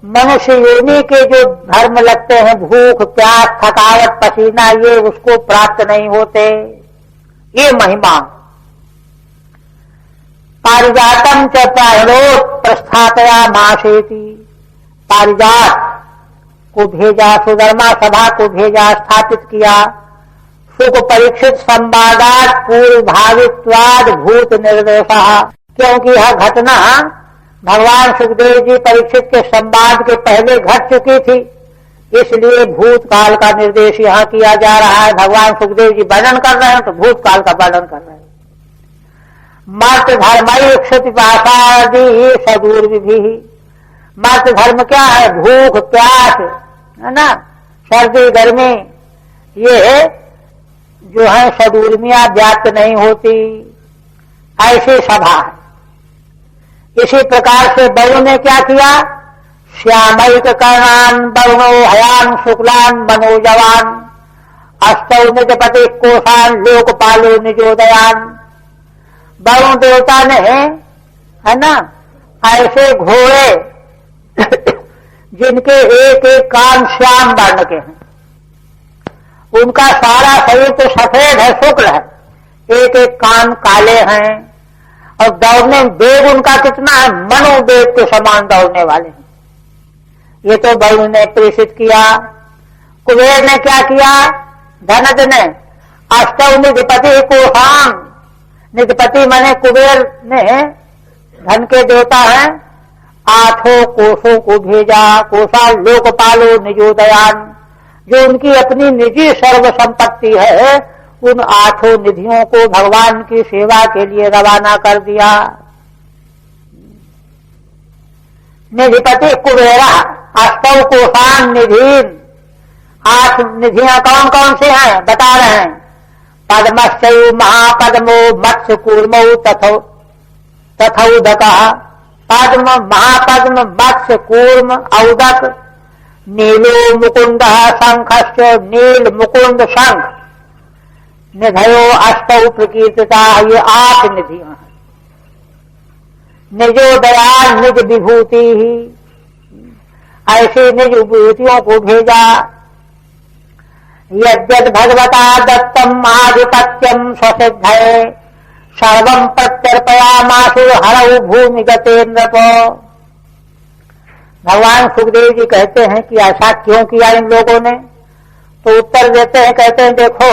मनुष्य योनि के जो धर्म लगते हैं, भूख प्यास थकावट पसीना, ये उसको प्राप्त नहीं होते, ये महिमा। पारिजातम च प्राणोत प्रस्थापया मासेति, पारिजात को भेजा, सुधर्मा सभा को भेजा, स्थापित किया। सुख परीक्षित संवादात पूर्व भावित्वाद भूत निर्देशा, क्योंकि यह घटना भगवान सुखदेव जी परीक्षित के संवाद के पहले घट चुकी थी, इसलिए भूतकाल का निर्देश यहाँ किया जा रहा है। भगवान सुखदेव जी वर्णन कर रहे हैं तो भूतकाल का वर्णन कर रहे हैं। मर्त धर्मई क्षतिपाशादि सदूर विधि, मर्त धर्म क्या है, भूख प्यास है ना, सर्दी गर्मी, ये जो है सदूर्मियां व्याप्त नहीं होती, ऐसी सभा है। इसी प्रकार से वरुण ने क्या किया, श्यामैक कर्णान वरुणो हयान शुक्लान मनोजवान, अष्टौ निजपति कोशान लोकपालो निजोदयान। वरुण देवता ने है ना ऐसे घोड़े जिनके एक एक कान श्याम वर्ण के हैं, उनका सारा शरीर तो सफेद है, शुक्ल है, एक एक कान काले हैं, और दौड़ने वेग उनका कितना है, मनोवेग के समान दौड़ने वाले हैं। ये तो वरुण ने प्रेषित किया। कुबेर ने क्या किया, धनज ने अष्टौ निधिपति कोशान, निधिपति माने कुबेर ने धन के देवता हैं, 8 कोषों को भेजा। कोशा लोकपालो निजोदयान, जो उनकी अपनी निजी सर्व संपत्ति है, उन 8 निधियों को भगवान की सेवा के लिए रवाना कर दिया। निधिपति कुबेरा अष्टौ कोशान निधीन, 8 निधियां कौन कौन से हैं बता रहे हैं। पद्मश्चयु महापद्मो मत्स्य कूर्मो तथौदकः, पद्म महापद्म मत्स्य कूर्म औदक, नीलो मुकुंद शंखश्च नील मुकुंद शंख, निधयो अष्टौ प्रकीर्तिता, ये 8 निधियां हैं। निजोदयान निज विभूति ही, ऐसे निज विभूतियों को भेजा। यद्यद भगवता दत्तम आधिपत्यम स्वसिद्धये सर्वं प्रत्यर्पयामासु हरऊ भूमि गते नृप। भगवान सुखदेव जी कहते हैं कि ऐसा क्यों किया इन लोगों ने? तो उत्तर देते हैं, कहते हैं देखो,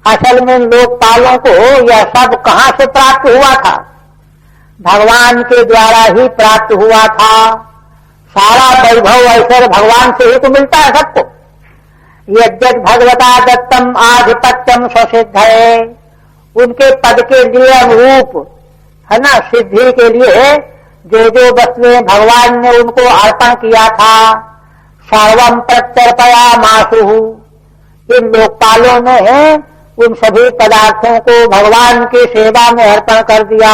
असल में लोकपालों को यह सब कहां से प्राप्त हुआ था? भगवान के द्वारा ही प्राप्त हुआ था। सारा वैभव ऐश्वर्य भगवान से ही तो मिलता है सबको। यद्यत भगवता दत्तम आधिपत्यम स्वसिद्ध है, उनके पद के लिए अनुरूप है ना, सिद्धि के लिए जो जो वस्तुएं भगवान ने उनको अर्पण किया था, सर्वम प्रत्यर्पयामासु, इन लोकपालों ने उन सभी पदार्थों को भगवान की सेवा में अर्पण कर दिया।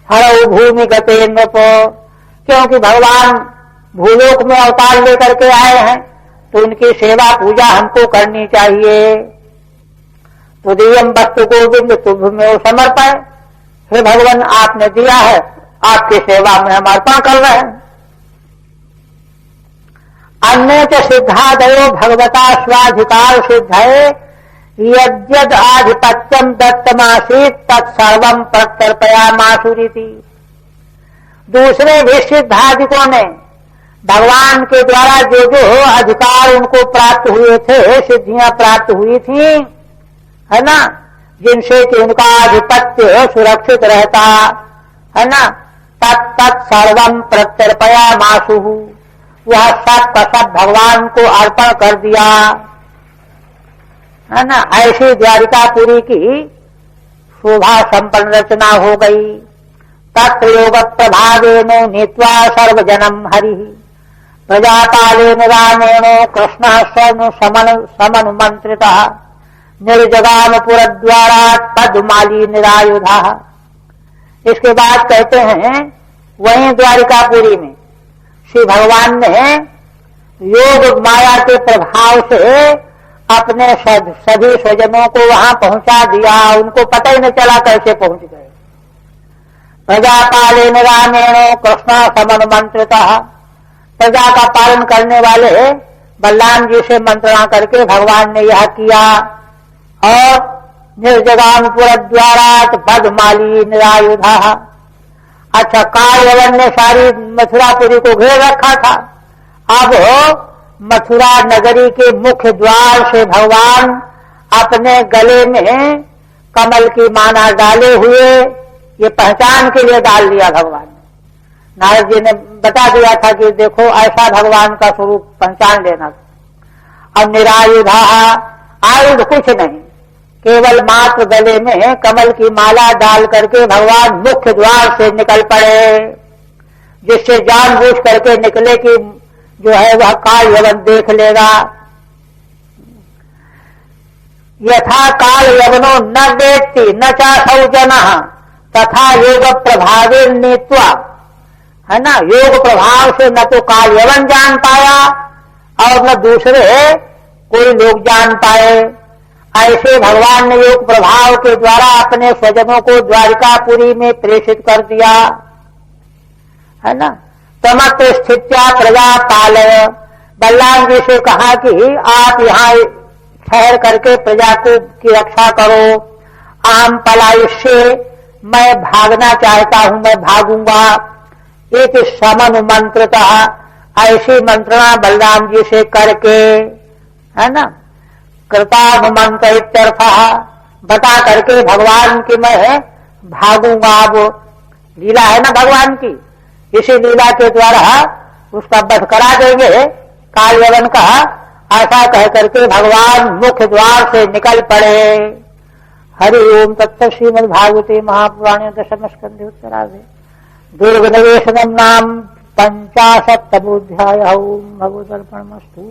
हरऊ भूमि गते नृप, क्योंकि भगवान भूलोक में अवतार लेकर के आए हैं तो उनकी सेवा पूजा हमको करनी चाहिए। तो दियम वस्तु गोविंद तुम्हें समर्पण, हे भगवान आपने दिया है, आपकी सेवा में हम अर्पण कर रहे हैं। अन्य च सिद्धादयो भगवता स्वाधिकार सिद्ध है, यद्यद आधिपत्यम दत्तमासीत तत्सर्वम प्रत्यर्पयामासुरिति। दूसरे भी सिद्धाधिकों ने भगवान के द्वारा जो जो अधिकार उनको प्राप्त हुए थे, सिद्धियां प्राप्त हुई थी, है ना, जिनसे कि उनका आधिपत्य सुरक्षित रहता है ना, तत्सर्वम प्रत्यर्पयामासु, वह सब का सब भगवान को अर्पण कर दिया है ना। ऐसी द्वारिकापुरी की शोभा संपन्न रचना हो गई। तत्र योग प्रभावेन नीत्वा सर्वजनम हरि, प्रजापालेन रामेण कृष्ण समनुमंत्रितः, निर्जगाम पुरद्वारात् पद्माली निरायुधा। इसके बाद कहते हैं वहीं द्वारिकापुरी में श्री भगवान ने योग माया के प्रभाव से अपने सभी स्वजनों को वहां पहुंचा दिया। उनको पता ही नहीं चला कैसे पहुंच गए। प्रजापालेन रामेण कृष्ण समनुमंत्रितः, प्रजा का पालन करने वाले बलराम जी से मंत्रणा करके भगवान ने यह किया। और निर्जगाम पुरद्वारात् पद्माली निरायुधा। अच्छा, कालयवन ने सारी मथुरापुरी को घेर रखा था। अब मथुरा नगरी के मुख्य द्वार से भगवान अपने गले में कमल की माला डाले हुए, ये पहचान के लिए डाल दिया भगवान ने। नारद जी ने बता दिया था कि देखो ऐसा भगवान का स्वरूप पहचान लेना। अब निरायुधा, आयुध कुछ नहीं, केवल मात्र गले में कमल की माला डाल करके भगवान मुख्य द्वार से निकल पड़े, जिससे जानबूझ करके निकले कि जो है वह काल यवन देख लेगा। यथा काल यवनो न वेत्ति न चासौ जनः तथा योग प्रभावे नीत्वा, है ना, योग प्रभाव से न तो काल यवन जान पाया और न दूसरे कोई लोग जान पाए। ऐसे भगवान ने योग प्रभाव के द्वारा अपने स्वजनों को द्वारिकापुरी में प्रेषित कर दिया, है ना। तमत्र स्थित्या प्रजा पालय, बलराम जी से कहा कि आप यहाँ ठहर करके प्रजा को की रक्षा करो। आम पलायुष्य, मैं भागना चाहता हूं, मैं भागूंगा। एक समनुमंत्रितः, ऐसी मंत्रणा बलराम जी से करके, है ना, कृतानुमंत्र इत्यर्थः, बता करके भगवान की मैं भागूंगा। अब लीला है ना भगवान की, इसी लीला के द्वारा उसका वध करा देंगे काल यवन का। ऐसा कह करके भगवान मुख्य द्वार से निकल पड़े। हरि ओम तत्सत। श्रीमद्भागवते महापुराणे दशम स्कंधे उत्तरार्धे दुर्गनिवेशनम नाम 50तमोऽध्यायः। ओम भगवदर्पणमस्तु।